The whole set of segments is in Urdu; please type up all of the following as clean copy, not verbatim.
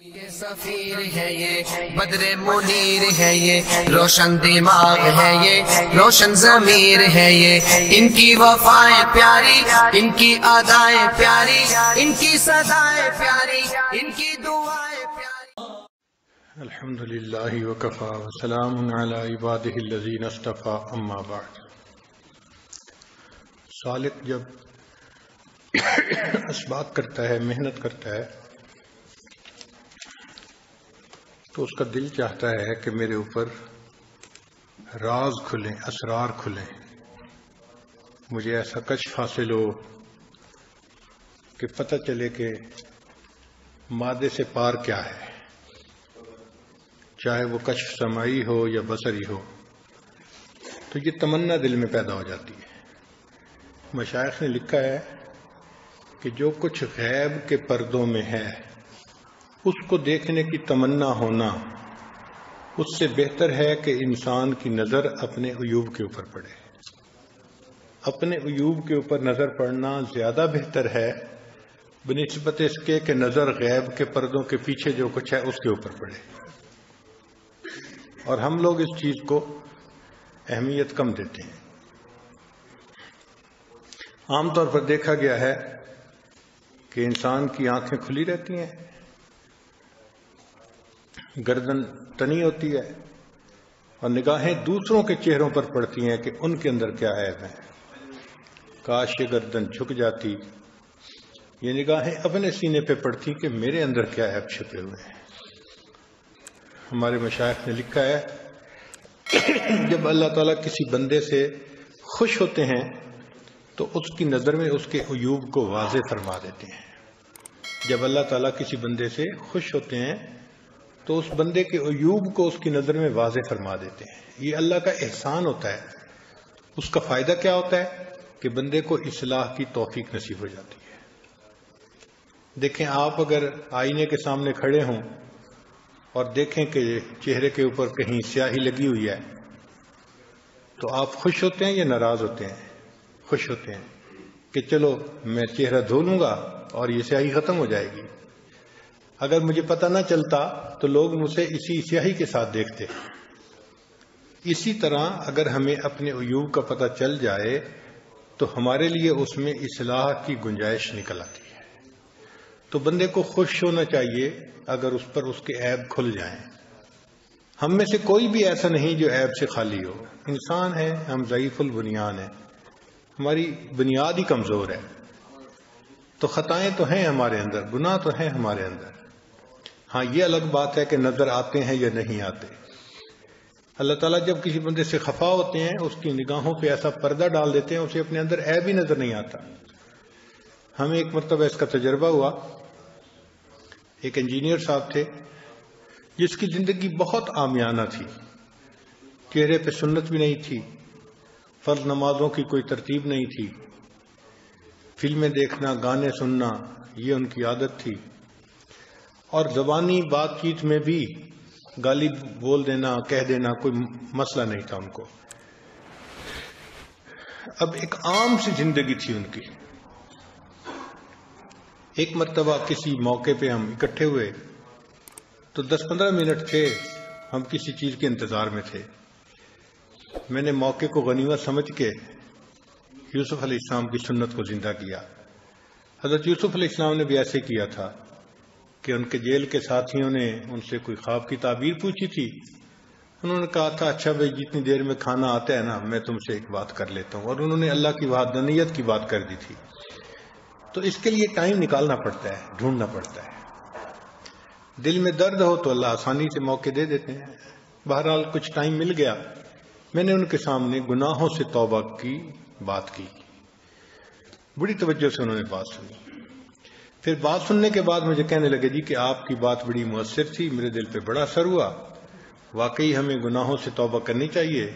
یہ سفیر ہے یہ بدر منیر ہے یہ روشن دماغ ہے یہ روشن ضمیر ہے یہ ان کی وفائیں پیاری ان کی ادائیں پیاری ان کی صدائیں پیاری ان کی دعائیں پیاری. الحمدللہ وکفا وسلام علی عبادہ الذین اصطفی اما بعد. سالک جب اسباق کرتا ہے محنت کرتا ہے تو اس کا دل چاہتا ہے کہ میرے اوپر راز کھلیں، اسرار کھلیں، مجھے ایسا کشف حاصل ہو کہ پتہ چلے کہ مادے سے پار کیا ہے، چاہے وہ کشف سماعی ہو یا بصری ہو. تو یہ تمنا دل میں پیدا ہو جاتی ہے. مشائخ نے لکھا ہے کہ جو کچھ غیب کے پردوں میں ہے اس کو دیکھنے کی تمنا ہونا اس سے بہتر ہے کہ انسان کی نظر اپنے عیوب کے اوپر پڑے. اپنے عیوب کے اوپر نظر پڑنا زیادہ بہتر ہے بنسبت اس کے کہ نظر غیب کے پردوں کے پیچھے جو کچھ ہے اس کے اوپر پڑے. اور ہم لوگ اس چیز کو اہمیت کم دیتے ہیں. عام طور پر دیکھا گیا ہے کہ انسان کی آنکھیں کھلی رہتی ہیں، گردن تنی ہوتی ہے اور نگاہیں دوسروں کے چہروں پر پڑتی ہیں کہ ان کے اندر کیا عیب ہے. کاش یہ گردن جھک جاتی، یہ نگاہیں اپنے سینے پہ پڑتی کہ میرے اندر کیا عیب چھپے ہوئے ہیں. ہمارے مشائخ نے لکھا ہے جب اللہ تعالیٰ کسی بندے سے خوش ہوتے ہیں تو اس کی نظر میں اس کے عیوب کو واضح فرما دیتے ہیں. جب اللہ تعالیٰ کسی بندے سے خوش ہوتے ہیں تو اس بندے کے عیوب کو اس کی نظر میں واضح فرما دیتے ہیں. یہ اللہ کا احسان ہوتا ہے. اس کا فائدہ کیا ہوتا ہے کہ بندے کو اصلاح کی توفیق نصیب ہو جاتی ہے. دیکھیں، آپ اگر آئینے کے سامنے کھڑے ہوں اور دیکھیں کہ چہرے کے اوپر کہیں سیاہی لگی ہوئی ہے تو آپ خوش ہوتے ہیں یا ناراض ہوتے ہیں؟ خوش ہوتے ہیں کہ چلو میں چہرہ دھو لوں گا اور یہ سیاہی ختم ہو جائے گی. اگر مجھے پتہ نہ چلتا تو لوگ مجھے اسی سیاہی کے ساتھ دیکھتے. اسی طرح اگر ہمیں اپنے عیوب کا پتہ چل جائے تو ہمارے لیے اس میں اصلاح کی گنجائش نکل آتی ہے. تو بندے کو خوش ہونا چاہیے اگر اس پر اس کے عیب کھل جائیں. ہم میں سے کوئی بھی ایسا نہیں جو عیب سے خالی ہو. انسان ہے، ہم ضعیف البنیان ہیں، ہماری بنیاد ہی کمزور ہے. تو خطائیں تو ہیں ہمارے اندر، گناہ تو ہیں ہمارے اندر. ہاں، یہ الگ بات ہے کہ نظر آتے ہیں یا نہیں آتے. اللہ تعالیٰ جب کسی بندے سے خفا ہوتے ہیں اس کی نگاہوں پہ ایسا پردہ ڈال دیتے ہیں اسے اپنے اندر عیب ہی نظر نہیں آتا. ہمیں ایک مرتبہ اس کا تجربہ ہوا. ایک انجینئر صاحب تھے جس کی زندگی بہت عامیانہ تھی. چہرے پہ سنت بھی نہیں تھی، فرض نمازوں کی کوئی ترتیب نہیں تھی، فلمیں دیکھنا، گانے سننا یہ ان کی عادت تھی، اور زبانی بات چیت میں بھی گالی بول دینا، کہہ دینا کوئی مسئلہ نہیں تھا ان کو. اب ایک عام سی زندگی تھی ان کی. ایک مرتبہ کسی موقع پہ ہم اکٹھے ہوئے تو 10-15 منٹ تھے، ہم کسی چیز کے انتظار میں تھے. میں نے موقع کو غنیمت سمجھ کے یوسف علیہ السلام کی سنت کو زندہ کیا. حضرت یوسف علیہ السلام نے بھی ایسے کیا تھا کہ ان کے جیل کے ساتھیوں نے ان سے کوئی خواب کی تعبیر پوچھی تھی. انہوں نے کہا تھا اچھا بھائی جتنی دیر میں کھانا آتا ہے نا میں تم سے ایک بات کر لیتا ہوں. اور انہوں نے اللہ کی وحدانیت کی بات کر دی تھی. تو اس کے لیے ٹائم نکالنا پڑتا ہے، ڈھونڈنا پڑتا ہے. دل میں درد ہو تو اللہ آسانی سے موقع دے دیتے ہیں. بہرحال کچھ ٹائم مل گیا. میں نے ان کے سامنے گناہوں سے توبہ کی بات کی. بڑی توجہ سے انہوں نے بات سنی. پھر بات سننے کے بعد مجھے کہنے لگے جی کہ آپ کی بات بڑی مؤثر تھی، میرے دل پہ بڑا اثر ہوا. واقعی ہمیں گناہوں سے توبہ کرنی چاہیے،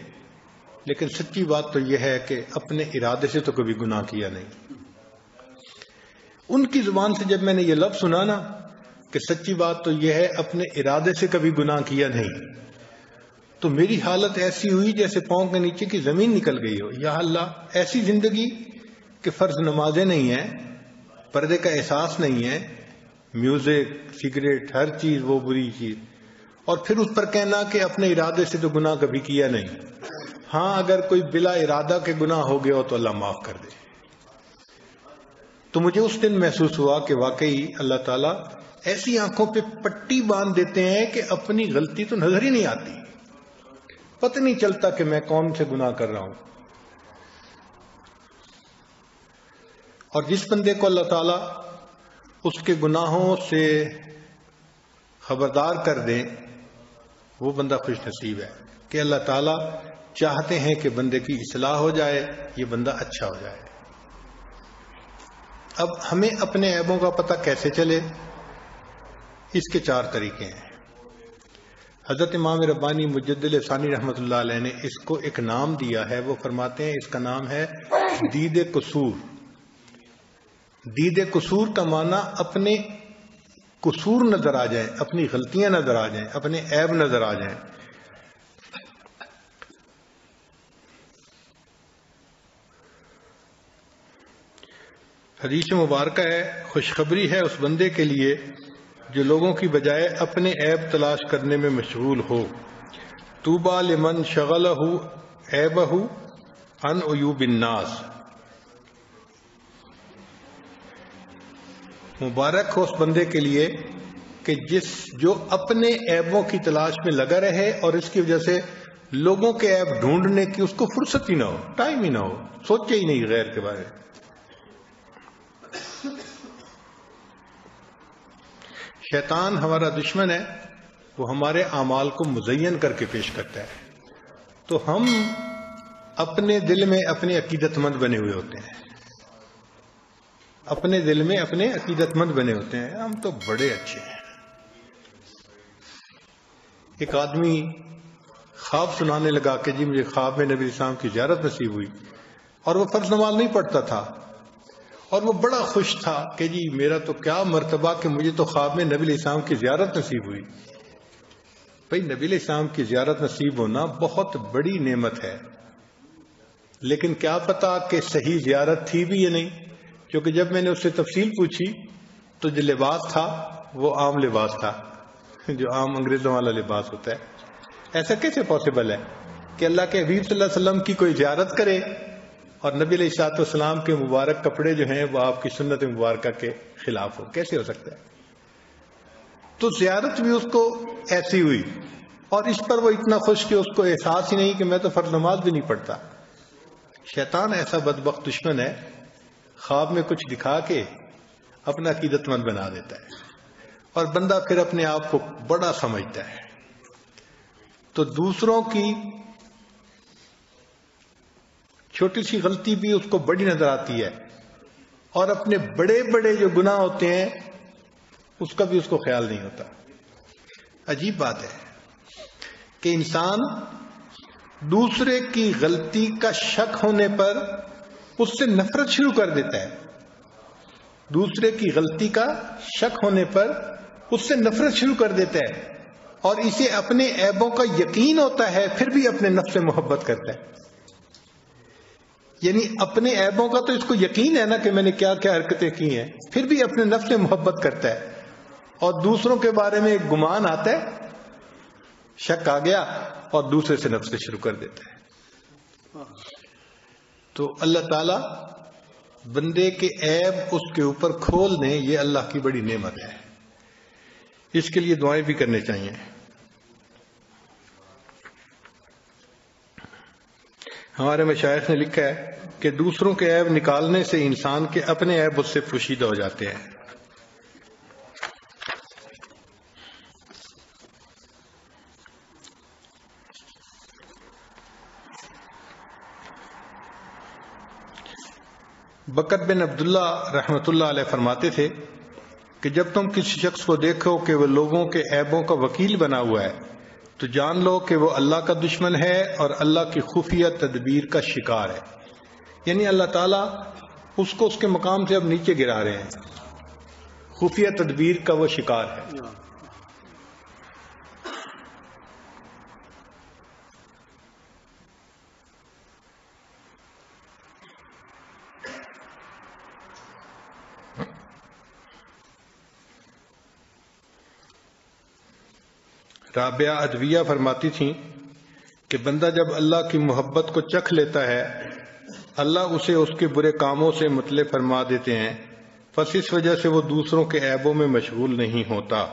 لیکن سچی بات تو یہ ہے کہ اپنے ارادے سے تو کبھی گناہ کیا نہیں. ان کی زبان سے جب میں نے یہ لفظ سنا نا کہ سچی بات تو یہ ہے اپنے ارادے سے کبھی گناہ کیا نہیں، تو میری حالت ایسی ہوئی جیسے پاؤں کے نیچے کی زمین نکل گئی ہو. یا اللہ، ایسی زندگی کہ فرض نمازیں نہیں ہیں، پردے کا احساس نہیں ہے، میوزک، سگریٹ، ہر چیز وہ بری چیز، اور پھر اس پر کہنا کہ اپنے ارادے سے تو گناہ کبھی کیا نہیں. ہاں اگر کوئی بلا ارادہ کے گناہ ہو گیا ہو تو اللہ معاف کر دے. تو مجھے اس دن محسوس ہوا کہ واقعی اللہ تعالیٰ ایسی آنکھوں پہ پٹی باندھ دیتے ہیں کہ اپنی غلطی تو نظر ہی نہیں آتی، پتہ نہیں چلتا کہ میں کون سے گناہ کر رہا ہوں. اور جس بندے کو اللہ تعالیٰ اس کے گناہوں سے خبردار کر دیں وہ بندہ خوش نصیب ہے کہ اللہ تعالیٰ چاہتے ہیں کہ بندے کی اصلاح ہو جائے، یہ بندہ اچھا ہو جائے. اب ہمیں اپنے عیبوں کا پتہ کیسے چلے؟ اس کے 4 طریقے ہیں. حضرت امام ربانی مجدد ثانی رحمۃ اللہ علیہ نے اس کو ایک نام دیا ہے. وہ فرماتے ہیں اس کا نام ہے دید قصور. دید قصور کا معنی اپنے قصور نظر آ جائیں، اپنی غلطیاں نظر آ جائیں، اپنے عیب نظر آ جائیں. حدیث مبارکہ ہے، خوشخبری ہے اس بندے کے لیے جو لوگوں کی بجائے اپنے عیب تلاش کرنے میں مشغول ہو. طوبیٰ لمن شغلہ عیبہ عن عیوب الناس. مبارک ہو اس بندے کے لیے کہ جو اپنے عیبوں کی تلاش میں لگا رہے اور اس کی وجہ سے لوگوں کے عیب ڈھونڈنے کی اس کو فرصت ہی نہ ہو، ٹائم ہی نہ ہو، سوچے ہی نہیں غیر کے بارے میں. شیطان ہمارا دشمن ہے، وہ ہمارے اعمال کو مزین کر کے پیش کرتا ہے. تو ہم اپنے دل میں اپنے عقیدت مند بنے ہوئے ہوتے ہیں، اپنے دل میں اپنے عقیدت مند بنے ہوتے ہیں، ہم تو بڑے اچھے ہیں. ایک آدمی خواب سنانے لگا کہ جی مجھے خواب میں نبی اسلام کی زیارت نصیب ہوئی، اور وہ فرض نماز نہیں پڑھتا تھا، اور وہ بڑا خوش تھا کہ جی میرا تو کیا مرتبہ کہ مجھے تو خواب میں نبی علیہ السلام کی زیارت نصیب ہوئی. بھئی نبی علیہ السلام کی زیارت نصیب ہونا بہت بڑی نعمت ہے، لیکن کیا پتا کہ صحیح زیارت تھی بھی یا نہیں، کیونکہ جب میں نے اس سے تفصیل پوچھی تو جو لباس تھا وہ عام لباس تھا، جو عام انگریزوں والا لباس ہوتا ہے. ایسا کیسے پاسبل ہے کہ اللہ کے حبیب صلی اللہ علیہ وسلم کی کوئی زیارت کرے اور نبی علیہ الصلوۃ والسلام کے مبارک کپڑے جو ہیں وہ آپ کی سنت مبارکہ کے خلاف ہو؟ کیسے ہو سکتا ہے؟ تو زیارت بھی اس کو ایسی ہوئی، اور اس پر وہ اتنا خوش کہ اس کو احساس ہی نہیں کہ میں تو فرض نماز بھی نہیں پڑھتا. شیطان ایسا بدبخت دشمن ہے، خواب میں کچھ دکھا کے اپنا عقیدت مند بنا دیتا ہے، اور بندہ پھر اپنے آپ کو بڑا سمجھتا ہے. تو دوسروں کی چھوٹی سی غلطی بھی اس کو بڑی نظر آتی ہے، اور اپنے بڑے بڑے جو گناہ ہوتے ہیں اس کا بھی اس کو خیال نہیں ہوتا. عجیب بات ہے کہ انسان دوسرے کی غلطی کا شک ہونے پر اس سے نفرت شروع کر دیتا ہے. دوسرے کی غلطی کا شک ہونے پر اس سے نفرت شروع کر دیتا ہے، اور اسے اپنے عیبوں کا یقین ہوتا ہے پھر بھی اپنے نفس سے محبت کرتا ہے. یعنی اپنے عیبوں کا تو اس کو یقین ہے نا کہ میں نے کیا کیا حرکتیں کی ہیں، پھر بھی اپنے نفس سے محبت کرتا ہے. اور دوسروں کے بارے میں ایک گمان آتا ہے، شک آ گیا اور دوسرے سے نفس سے شروع کر دیتا ہے. تو اللہ تعالی بندے کے عیب اس کے اوپر کھول دیں، یہ اللہ کی بڑی نعمت ہے. اس کے لیے دعائیں بھی کرنے چاہیے. ہمارے مشائخ نے لکھا ہے کہ دوسروں کے عیب نکالنے سے انسان کے اپنے عیب اس سے پوشیدہ ہو جاتے ہیں. بکر بن عبداللہ رحمۃ اللہ علیہ فرماتے تھے کہ جب تم کسی شخص کو دیکھو کہ وہ لوگوں کے عیبوں کا وکیل بنا ہوا ہے تو جان لو کہ وہ اللہ کا دشمن ہے اور اللہ کی خفیہ تدبیر کا شکار ہے. یعنی اللہ تعالیٰ اس کو اس کے مقام سے اب نیچے گرا رہے ہیں، خفیہ تدبیر کا وہ شکار ہے. رابعہ ادویہ فرماتی تھیں کہ بندہ جب اللہ کی محبت کو چکھ لیتا ہے اللہ اسے اس کے برے کاموں سے مطلع فرما دیتے ہیں، بس اس وجہ سے وہ دوسروں کے عیبوں میں مشغول نہیں ہوتا۔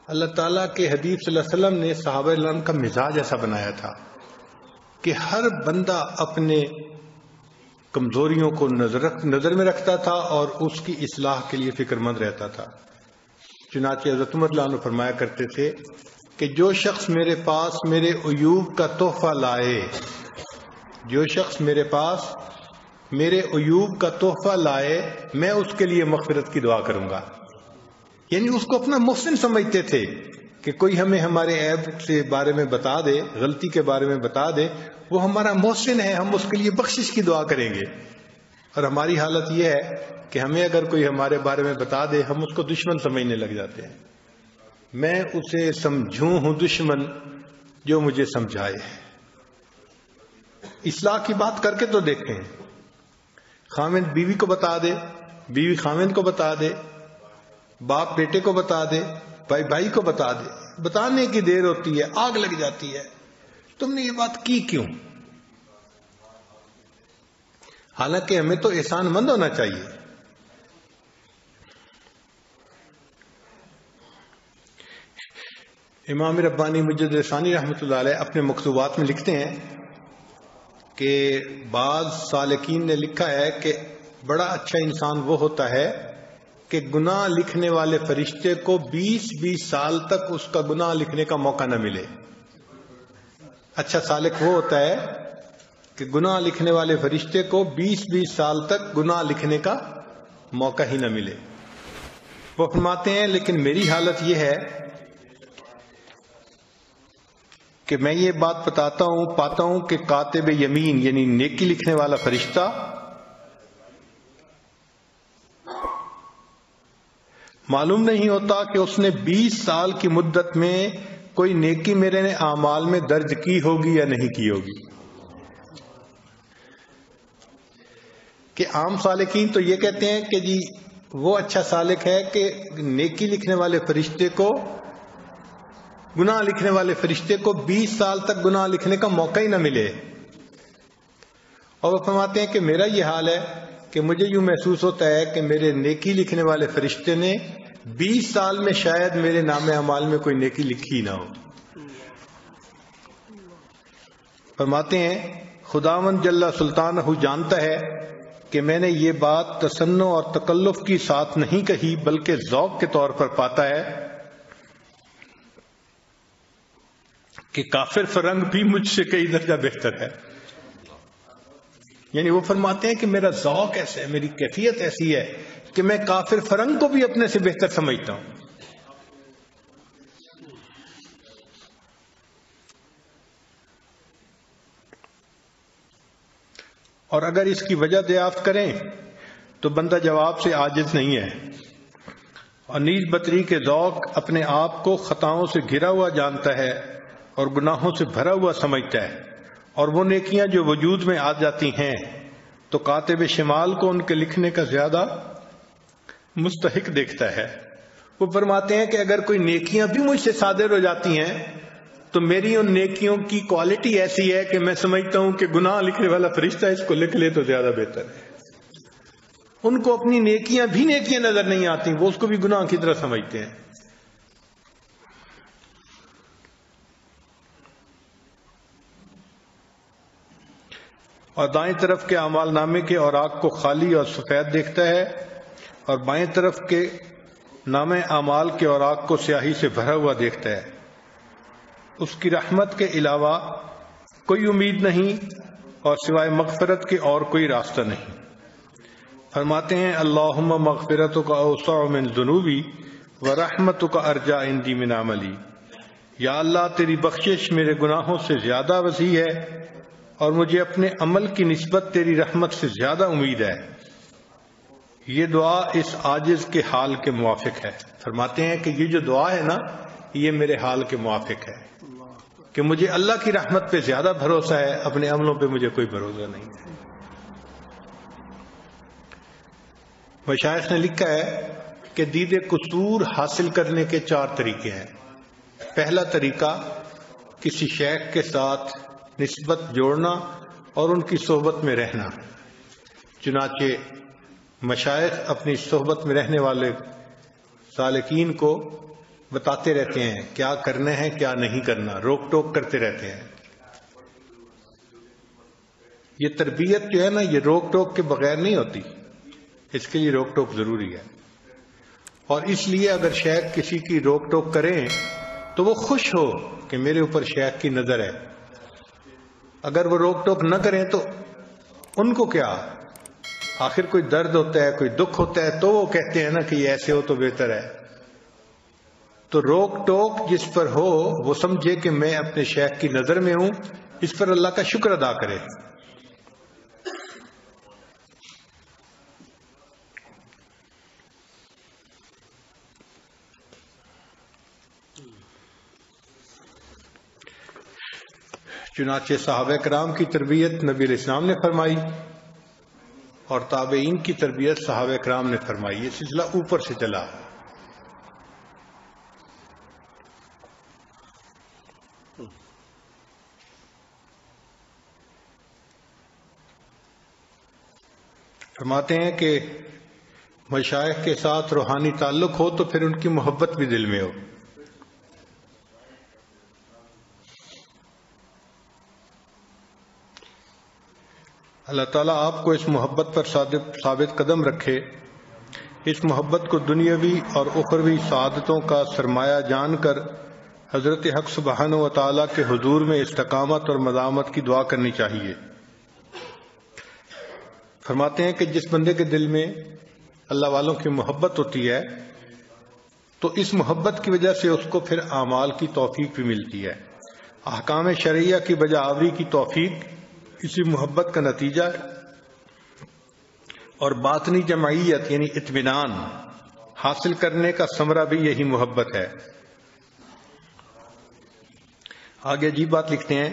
اللہ تعالیٰ کے حبیب صلی اللہ علیہ وسلم نے صحابہ کرام کا مزاج ایسا بنایا تھا کہ ہر بندہ اپنے کمزوریوں کو نظر میں رکھتا تھا اور اس کی اصلاح کے لیے فکر مند رہتا تھا۔ چنانچہ حضرت عمر رضی اللہ عنہ فرمایا کرتے تھے کہ جو شخص میرے پاس میرے عیوب کا تحفہ لائے، جو شخص میرے پاس میرے عیوب کا تحفہ لائے میں اس کے لیے مغفرت کی دعا کروں گا۔ یعنی اس کو اپنا محسن سمجھتے تھے کہ کوئی ہمیں ہمارے عیب کے بارے میں بتا دے، غلطی کے بارے میں بتا دے، وہ ہمارا محسن ہے، ہم اس کے لیے بخشش کی دعا کریں گے۔ اور ہماری حالت یہ ہے کہ ہمیں اگر کوئی ہمارے بارے میں بتا دے ہم اس کو دشمن سمجھنے لگ جاتے ہیں۔ میں اسے سمجھوں ہوں دشمن جو مجھے سمجھائے۔ اصلاح کی بات کر کے تو دیکھیں، خامند بیوی کو بتا دے، بیوی خامند کو بتا دے، باپ بیٹے کو بتا دے، بھائی بھائی کو بتا دے، بتانے کی دیر ہوتی ہے آگ لگ جاتی ہے، تم نے یہ بات کی کیوں؟ حالانکہ ہمیں تو احسان مند ہونا چاہیے۔ امام ربانی مجد ثانی رحمۃ اللہ علیہ اپنے مکتوبات میں لکھتے ہیں کہ بعض سالکین نے لکھا ہے کہ بڑا اچھا انسان وہ ہوتا ہے کہ گناہ لکھنے والے فرشتے کو 20 سال تک اس کا گناہ لکھنے کا موقع نہ ملے۔ اچھا سالک وہ ہوتا ہے کہ گناہ لکھنے والے فرشتے کو 20 سال تک گناہ لکھنے کا موقع ہی نہ ملے۔ وہ فرماتے ہیں لیکن میری حالت یہ ہے کہ میں یہ بات پاتا ہوں کہ کاتب یمین یعنی نیکی لکھنے والا فرشتہ معلوم نہیں ہوتا کہ اس نے 20 سال کی مدت میں کوئی نیکی میرے اعمال میں درج کی ہوگی یا نہیں کی ہوگی۔ کہ عام سالکین تو یہ کہتے ہیں کہ جی وہ اچھا سالک ہے کہ نیکی لکھنے والے فرشتے کو گناہ لکھنے والے فرشتے کو 20 سال تک گناہ لکھنے کا موقع ہی نہ ملے۔ اور وہ فرماتے ہیں کہ میرا یہ حال ہے کہ مجھے یوں محسوس ہوتا ہے کہ میرے نیکی لکھنے والے فرشتے نے 20 سال میں شاید میرے نام اعمال میں کوئی نیکی لکھی نہ ہو۔ فرماتے ہیں خداوند جل سلطانہ جانتا ہے کہ میں نے یہ بات تصنع اور تکلف کی ساتھ نہیں کہی بلکہ ذوق کے طور پر پاتا ہے کہ کافر فرنگ بھی مجھ سے کئی درجہ بہتر ہے۔ یعنی وہ فرماتے ہیں کہ میرا ذوق ایسا ہے، میری کیفیت ایسی ہے کہ میں کافر فرنگ کو بھی اپنے سے بہتر سمجھتا ہوں۔ اور اگر اس کی وجہ دریافت کریں تو بندہ جواب سے عاجز نہیں ہے، اور نیز بتری کے ذوق اپنے آپ کو خطاؤں سے گھرا ہوا جانتا ہے اور گناہوں سے بھرا ہوا سمجھتا ہے، اور وہ نیکیاں جو وجود میں آ جاتی ہیں تو کاتب شمال کو ان کے لکھنے کا زیادہ مستحق دیکھتا ہے۔ وہ فرماتے ہیں کہ اگر کوئی نیکیاں بھی مجھ سے صادر ہو جاتی ہیں تو میری ان نیکیوں کی کوالٹی ایسی ہے کہ میں سمجھتا ہوں کہ گناہ لکھنے والا فرشتہ اس کو لکھ لے تو زیادہ بہتر ہے۔ ان کو اپنی نیکیاں بھی نیکیاں نظر نہیں آتی، وہ اس کو بھی گناہ کی طرح سمجھتے ہیں۔ اور دائیں طرف کے اعمال نامے کے اوراق کو خالی اور سفید دیکھتا ہے، اور بائیں طرف کے نامے اعمال کے اوراق کو سیاہی سے بھرا ہوا دیکھتا ہے۔ اس کی رحمت کے علاوہ کوئی امید نہیں اور سوائے مغفرت کے اور کوئی راستہ نہیں۔ فرماتے ہیں اللہم مغفرتک اوسع من ذنوبی ورحمتک ارجا عندی من عملی، یا اللہ تیری بخشش میرے گناہوں سے زیادہ وسیع ہے اور مجھے اپنے عمل کی نسبت تیری رحمت سے زیادہ امید ہے۔ یہ دعا اس عاجز کے حال کے موافق ہے۔ فرماتے ہیں کہ یہ جو دعا ہے نا یہ میرے حال کے موافق ہے کہ مجھے اللہ کی رحمت پہ زیادہ بھروسہ ہے، اپنے عملوں پہ مجھے کوئی بھروسہ نہیں ہے۔ مشائخ نے لکھا ہے کہ دید قصور حاصل کرنے کے 4 طریقے ہیں۔ پہلا طریقہ کسی شیخ کے ساتھ نسبت جوڑنا اور ان کی صحبت میں رہنا۔ چنانچہ مشائخ اپنی صحبت میں رہنے والے سالکین کو بتاتے رہتے ہیں کیا کرنا ہے کیا نہیں کرنا، روک ٹوک کرتے رہتے ہیں۔ یہ تربیت جو ہے نا، یہ روک ٹوک کے بغیر نہیں ہوتی، اس کے لیے روک ٹوک ضروری ہے۔ اور اس لیے اگر شیخ کسی کی روک ٹوک کریں تو وہ خوش ہو کہ میرے اوپر شیخ کی نظر ہے۔ اگر وہ روک ٹوک نہ کریں تو ان کو کیا، آخر کوئی درد ہوتا ہے، کوئی دکھ ہوتا ہے تو وہ کہتے ہیں نا کہ یہ ایسے ہو تو بہتر ہے۔ تو روک ٹوک جس پر ہو وہ سمجھے کہ میں اپنے شیخ کی نظر میں ہوں، اس پر اللہ کا شکر ادا کرے۔ چنانچہ صحابہ کرام کی تربیت نبی علیہ السلام نے فرمائی اور تابعین کی تربیت صحابہ کرام نے فرمائی۔ یہ سلسلہ اوپر سے چلا۔ فرماتے ہیں کہ مشائخ کے ساتھ روحانی تعلق ہو تو پھر ان کی محبت بھی دل میں ہو۔ اللہ تعالیٰ آپ کو اس محبت پر ثابت قدم رکھے، اس محبت کو دنیاوی اور اخروی سعادتوں کا سرمایہ جان کر حضرت حق سبحانہ و تعالیٰ کے حضور میں استقامت اور مدامت کی دعا کرنی چاہیے۔ فرماتے ہیں کہ جس بندے کے دل میں اللہ والوں کی محبت ہوتی ہے تو اس محبت کی وجہ سے اس کو پھر اعمال کی توفیق بھی ملتی ہے۔ احکام شرعیہ کی بجا آوری کی توفیق اسی محبت کا نتیجہ ہے، اور باطنی جمعیت یعنی اطمینان حاصل کرنے کا ثمرہ بھی یہی محبت ہے۔ آگے عجیب بات لکھتے ہیں،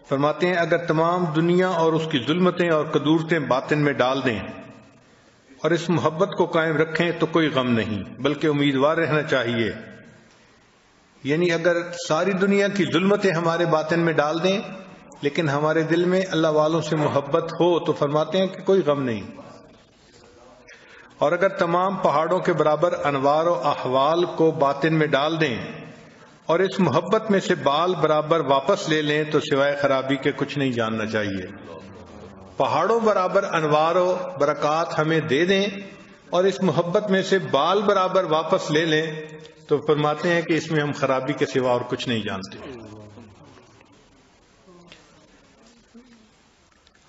فرماتے ہیں اگر تمام دنیا اور اس کی ظلمتیں اور قدورتیں باطن میں ڈال دیں اور اس محبت کو قائم رکھیں تو کوئی غم نہیں، بلکہ امیدوار رہنا چاہیے۔ یعنی اگر ساری دنیا کی ظلمتیں ہمارے باطن میں ڈال دیں لیکن ہمارے دل میں اللہ والوں سے محبت ہو تو فرماتے ہیں کہ کوئی غم نہیں۔ اور اگر تمام پہاڑوں کے برابر انوار و احوال کو باطن میں ڈال دیں اور اس محبت میں سے بال برابر واپس لے لیں تو سوائے خرابی کے کچھ نہیں جاننا چاہیے۔ پہاڑوں برابر انوار و برکات ہمیں دے دیں اور اس محبت میں سے بال برابر واپس لے لیں تو فرماتے ہیں کہ اس میں ہم خرابی کے سوا اور کچھ نہیں جانتے۔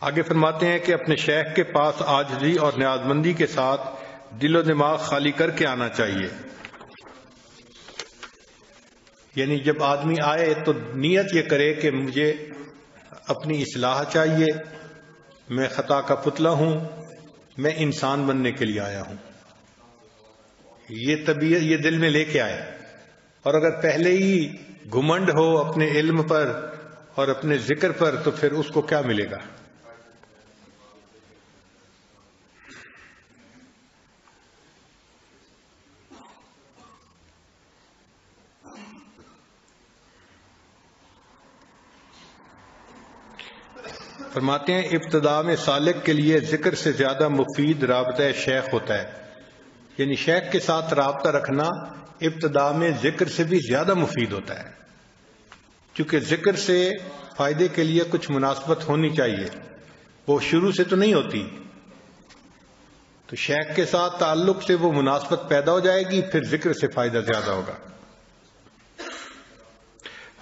آگے فرماتے ہیں کہ اپنے شیخ کے پاس عاجزی اور نیاز مندی کے ساتھ دل و دماغ خالی کر کے آنا چاہیے۔ یعنی جب آدمی آئے تو نیت یہ کرے کہ مجھے اپنی اصلاح چاہیے، میں خطا کا پتلا ہوں، میں انسان بننے کے لیے آیا ہوں، یہ طبیعت یہ دل میں لے کے آئے۔ اور اگر پہلے ہی گھمنڈ ہو اپنے علم پر اور اپنے ذکر پر تو پھر اس کو کیا ملے گا؟ فرماتے ہیں ابتداء میں سالک کے لیے ذکر سے زیادہ مفید رابطہ شیخ ہوتا ہے۔ یعنی شیخ کے ساتھ رابطہ رکھنا ابتداء میں ذکر سے بھی زیادہ مفید ہوتا ہے، کیونکہ ذکر سے فائدے کے لیے کچھ مناسبت ہونی چاہیے، وہ شروع سے تو نہیں ہوتی۔ تو شیخ کے ساتھ تعلق سے وہ مناسبت پیدا ہو جائے گی، پھر ذکر سے فائدہ زیادہ ہوگا۔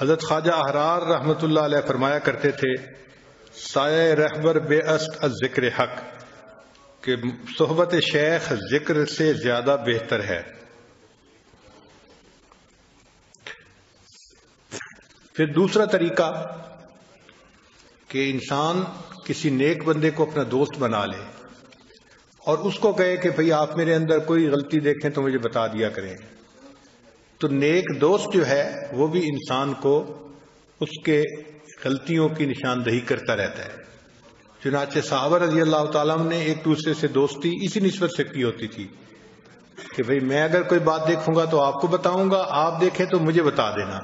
حضرت خواجہ احرار رحمۃ اللہ علیہ فرمایا کرتے تھے، سایہ رہبر بے است از ذکر حق، کہ صحبت شیخ ذکر سے زیادہ بہتر ہے۔ پھر دوسرا طریقہ کہ انسان کسی نیک بندے کو اپنا دوست بنا لے اور اس کو کہے کہ بھئی آپ میرے اندر کوئی غلطی دیکھیں تو مجھے بتا دیا کریں۔ تو نیک دوست جو ہے وہ بھی انسان کو اس کے غلطیوں کی نشاندہی کرتا رہتا ہے۔ چنانچہ صحابہ رضی اللہ تعالیٰ نے ایک دوسرے سے دوستی اسی نسبت سے کی ہوتی تھی کہ بھئی میں اگر کوئی بات دیکھوں گا تو آپ کو بتاؤں گا، آپ دیکھیں تو مجھے بتا دینا۔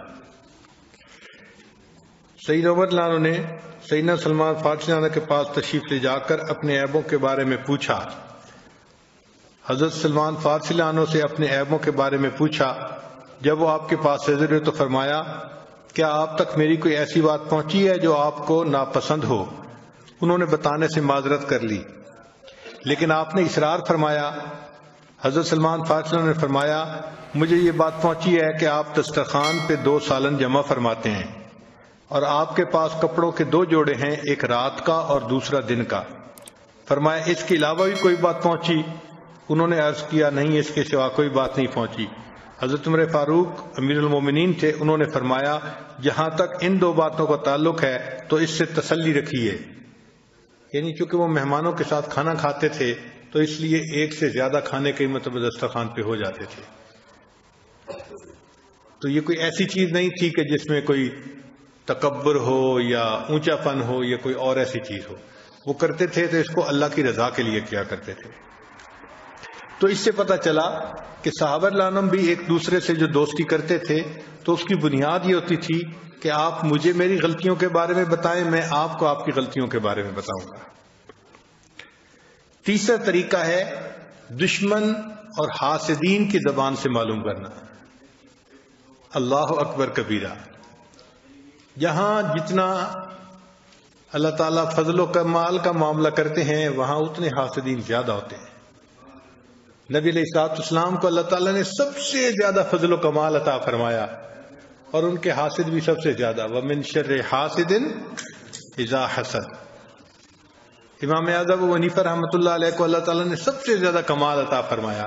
سیدنا عمر رضی اللہ عنہ نے سیدنا سلمان فارسی رضی اللہ عنہ کے پاس تشریف لے جا کر اپنے عیبوں کے بارے میں پوچھا۔ حضرت سلمان فارسی رضی اللہ عنہ سے اپنے عیبوں کے بارے میں پوچھا۔ جب وہ آپ کے پاس حاضر ہوئے تو فرمایا، کیا آپ تک میری کوئی ایسی بات پہنچی ہے جو آپ کو ناپسند ہو؟ انہوں نے بتانے سے معذرت کر لی، لیکن آپ نے اصرار فرمایا۔ حضرت سلمان فارسی نے فرمایا، مجھے یہ بات پہنچی ہے کہ آپ دسترخوان پہ 2 سالن جمع فرماتے ہیں اور آپ کے پاس کپڑوں کے 2 جوڑے ہیں، ایک رات کا اور دوسرا دن کا۔ فرمایا، اس کے علاوہ بھی کوئی بات پہنچی؟ انہوں نے عرض کیا، نہیں، اس کے سوا کوئی بات نہیں پہنچی۔ حضرت عمر فاروق امیر المومنین تھے، انہوں نے فرمایا، جہاں تک ان 2 باتوں کا تعلق ہے تو اس سے تسلی رکھیے۔ یعنی چونکہ وہ مہمانوں کے ساتھ کھانا کھاتے تھے تو اس لیے ایک سے زیادہ کھانے کے مطلب دسترخوان پہ ہو جاتے تھے، تو یہ کوئی ایسی چیز نہیں تھی کہ جس میں کوئی تکبر ہو یا اونچا پن ہو یا کوئی اور ایسی چیز ہو۔ وہ کرتے تھے تو اس کو اللہ کی رضا کے لیے کیا کرتے تھے۔ تو اس سے پتہ چلا کہ صحابہ رضی اللہ عنہم بھی ایک دوسرے سے جو دوستی کرتے تھے تو اس کی بنیاد یہ ہوتی تھی کہ آپ مجھے میری غلطیوں کے بارے میں بتائیں، میں آپ کو آپ کی غلطیوں کے بارے میں بتاؤں گا۔ تیسرا طریقہ ہے دشمن اور حاسدین کی زبان سے معلوم کرنا۔ اللہ اکبر کبیرہ۔ جہاں جتنا اللہ تعالیٰ فضل و کمال کا معاملہ کرتے ہیں وہاں اتنے حاسدین زیادہ ہوتے ہیں۔ نبی علیہ الصلوۃ والسلام کو اللہ تعالیٰ نے سب سے زیادہ فضل و کمال عطا فرمایا اور ان کے حاسد بھی سب سے زیادہ۔ وَمِن شَرِّ حَاسِدٍ إِذَا حَسَدَ۔ امام اعظم ابو حنیفہ رحمۃ اللہ علیہ کو اللہ تعالیٰ نے سب سے زیادہ کمال عطا فرمایا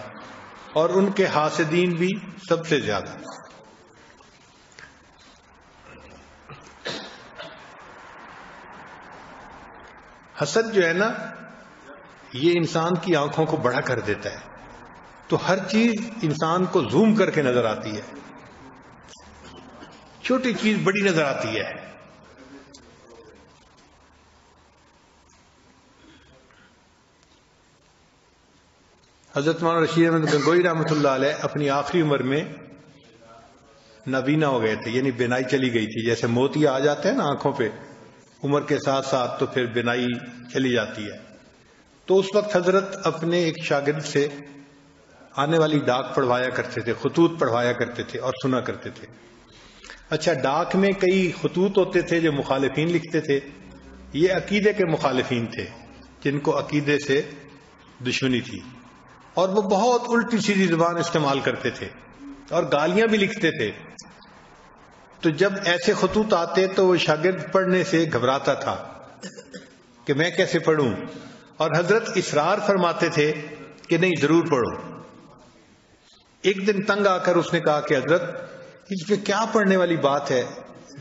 اور ان کے حاسدین بھی سب سے زیادہ۔ حسد جو ہے نا، یہ انسان کی آنکھوں کو بڑا کر دیتا ہے، تو ہر چیز انسان کو زوم کر کے نظر آتی ہے، چھوٹی چیز بڑی نظر آتی ہے۔ حضرت مولانا رشید احمد گنگوئی رحمۃ اللہ علیہ اپنی آخری عمر میں نابینا ہو گئے تھے، یعنی بینائی چلی گئی تھی۔ جیسے موتی آ جاتے ہیں نا آنکھوں پہ عمر کے ساتھ ساتھ، تو پھر بینائی چلی جاتی ہے۔ تو اس وقت حضرت اپنے ایک شاگرد سے آنے والی ڈاک پڑھوایا کرتے تھے، خطوط پڑھوایا کرتے تھے اور سنا کرتے تھے۔ اچھا، ڈاک میں کئی خطوط ہوتے تھے جو مخالفین لکھتے تھے، یہ عقیدے کے مخالفین تھے جن کو عقیدے سے دشمنی تھی، اور وہ بہت الٹی سیدھی زبان استعمال کرتے تھے اور گالیاں بھی لکھتے تھے۔ تو جب ایسے خطوط آتے تو وہ شاگرد پڑھنے سے گھبراتا تھا کہ میں کیسے پڑھوں، اور حضرت اصرار فرماتے تھے کہ نہیں، ضرور پڑھو۔ ایک دن تنگ آ کر اس نے کہا کہ حضرت اس میں کیا پڑھنے والی بات ہے،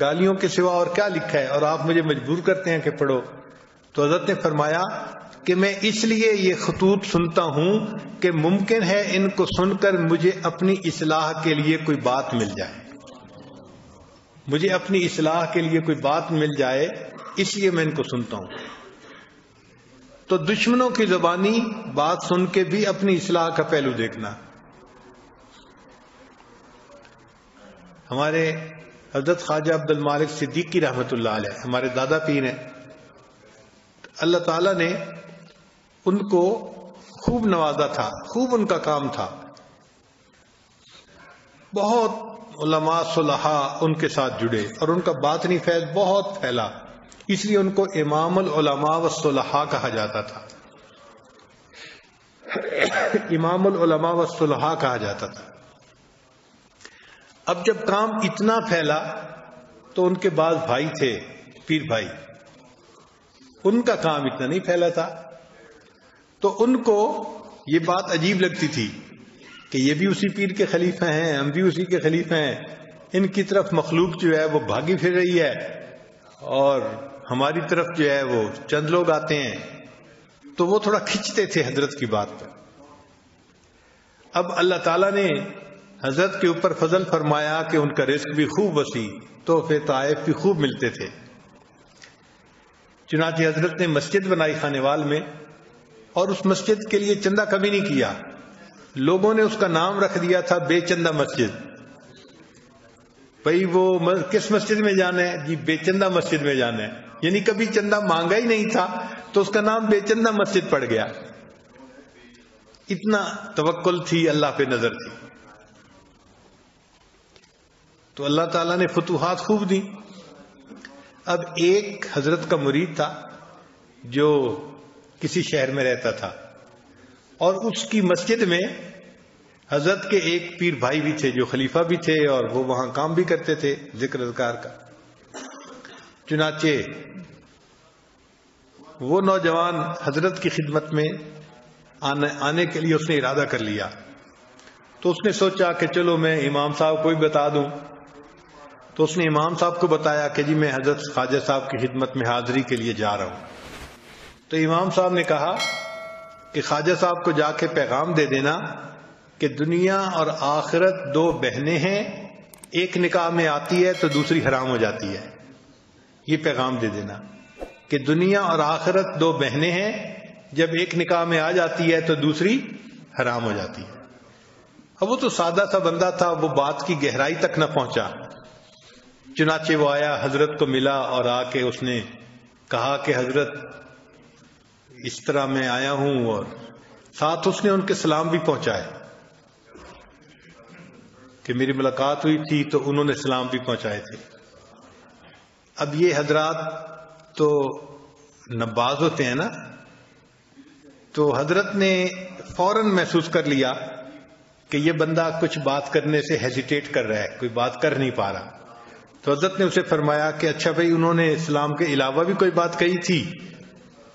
گالیوں کے سوا اور کیا لکھا ہے، اور آپ مجھے مجبور کرتے ہیں کہ پڑھو۔ تو حضرت نے فرمایا کہ میں اس لیے یہ خطوط سنتا ہوں کہ ممکن ہے ان کو سن کر مجھے اپنی اصلاح کے لیے کوئی بات مل جائے، مجھے اپنی اصلاح کے لیے کوئی بات مل جائے، اس لیے میں ان کو سنتا ہوں۔ تو دشمنوں کی زبانی بات سن کے بھی اپنی اصلاح کا پہلو دیکھنا۔ ہمارے حضرت خواجہ عبد المالک صدیقی رحمۃ اللہ علیہ ہمارے دادا پیر ہیں، اللہ تعالیٰ نے ان کو خوب نوازا تھا، خوب ان کا کام تھا، بہت علماء صلحاء ان کے ساتھ جڑے اور ان کا باطنی فیض بہت پھیلا، اس لیے ان کو امام العلماء والصلحاء کہا جاتا تھا، امام العلماء والصلحاء کہا جاتا تھا۔ اب جب کام اتنا پھیلا تو ان کے بعض بھائی تھے، پیر بھائی، ان کا کام اتنا نہیں پھیلا تھا، تو ان کو یہ بات عجیب لگتی تھی کہ یہ بھی اسی پیر کے خلیفہ ہیں، ہم بھی اسی کے خلیفہ ہیں، ان کی طرف مخلوق جو ہے وہ بھاگی پھر رہی ہے اور ہماری طرف جو ہے وہ چند لوگ آتے ہیں، تو وہ تھوڑا کھنچتے تھے حضرت کی بات پر۔ اب اللہ تعالیٰ نے حضرت کے اوپر فضل فرمایا کہ ان کا رزق بھی خوب وسیع، تحفے طائف بھی خوب ملتے تھے۔ چنانچہ حضرت نے مسجد بنائی خانیوال میں، اور اس مسجد کے لیے چندہ کمی نہیں کیا، لوگوں نے اس کا نام رکھ دیا تھا بے چندہ مسجد. بھئی وہ کس مسجد میں جانا ہے؟ جی بے چندہ مسجد میں جانا ہے. یعنی کبھی چندہ مانگا ہی نہیں تھا تو اس کا نام بے چندہ مسجد پڑ گیا. اتنا توکل تھی، اللہ پہ نظر تھی. تو اللہ تعالیٰ نے فتوحات خوب دی. اب ایک حضرت کا مرید تھا جو کسی شہر میں رہتا تھا، اور اس کی مسجد میں حضرت کے ایک پیر بھائی بھی تھے جو خلیفہ بھی تھے، اور وہ وہاں کام بھی کرتے تھے ذکر اذکار کا. چنانچہ وہ نوجوان حضرت کی خدمت میں آنے کے لیے اس نے ارادہ کر لیا. تو اس نے سوچا کہ چلو میں امام صاحب کو بھی بتا دوں. تو اس نے امام صاحب کو بتایا کہ جی میں حضرت خواجہ صاحب کی خدمت میں حاضری کے لیے جا رہا ہوں. تو امام صاحب نے کہا کہ خواجہ صاحب کو جا کے پیغام دے دینا کہ دنیا اور آخرت دو بہنیں ہیں، ایک نکاح میں آتی ہے تو دوسری حرام ہو جاتی ہے. یہ پیغام دے دینا کہ دنیا اور آخرت دو بہنیں ہیں، جب ایک نکاح میں آ جاتی ہے تو دوسری حرام ہو جاتی ہے. اب وہ تو سادہ سا بندہ تھا، وہ بات کی گہرائی تک نہ پہنچا. چنانچہ وہ آیا، حضرت کو ملا، اور آ کے اس نے کہا کہ حضرت اس طرح میں آیا ہوں، اور ساتھ اس نے ان کے سلام بھی پہنچائے کہ میری ملاقات ہوئی تھی تو انہوں نے سلام بھی پہنچائے تھے. اب یہ حضرات تو نباز ہوتے ہیں نا، تو حضرت نے فوراً محسوس کر لیا کہ یہ بندہ کچھ بات کرنے سے ہیزیٹیٹ کر رہا ہے، کوئی بات کر نہیں پا رہا. تو حضرت نے اسے فرمایا کہ اچھا بھائی انہوں نے اسلام کے علاوہ بھی کوئی بات کہی تھی؟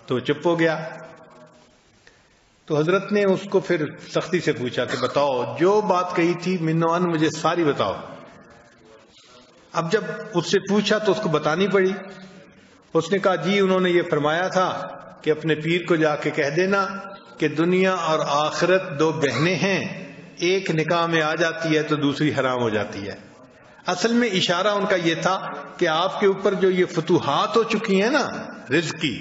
تو چپ ہو گیا. تو حضرت نے اس کو پھر سختی سے پوچھا کہ بتاؤ جو بات کہی تھی منو ان مجھے ساری بتاؤ. اب جب اس سے پوچھا تو اس کو بتانی پڑی. اس نے کہا جی انہوں نے یہ فرمایا تھا کہ اپنے پیر کو جا کے کہہ دینا کہ دنیا اور آخرت دو بہنیں ہیں، ایک نکاح میں آ جاتی ہے تو دوسری حرام ہو جاتی ہے. اصل میں اشارہ ان کا یہ تھا کہ آپ کے اوپر جو یہ فتوحات ہو چکی ہیں نا رزق کی،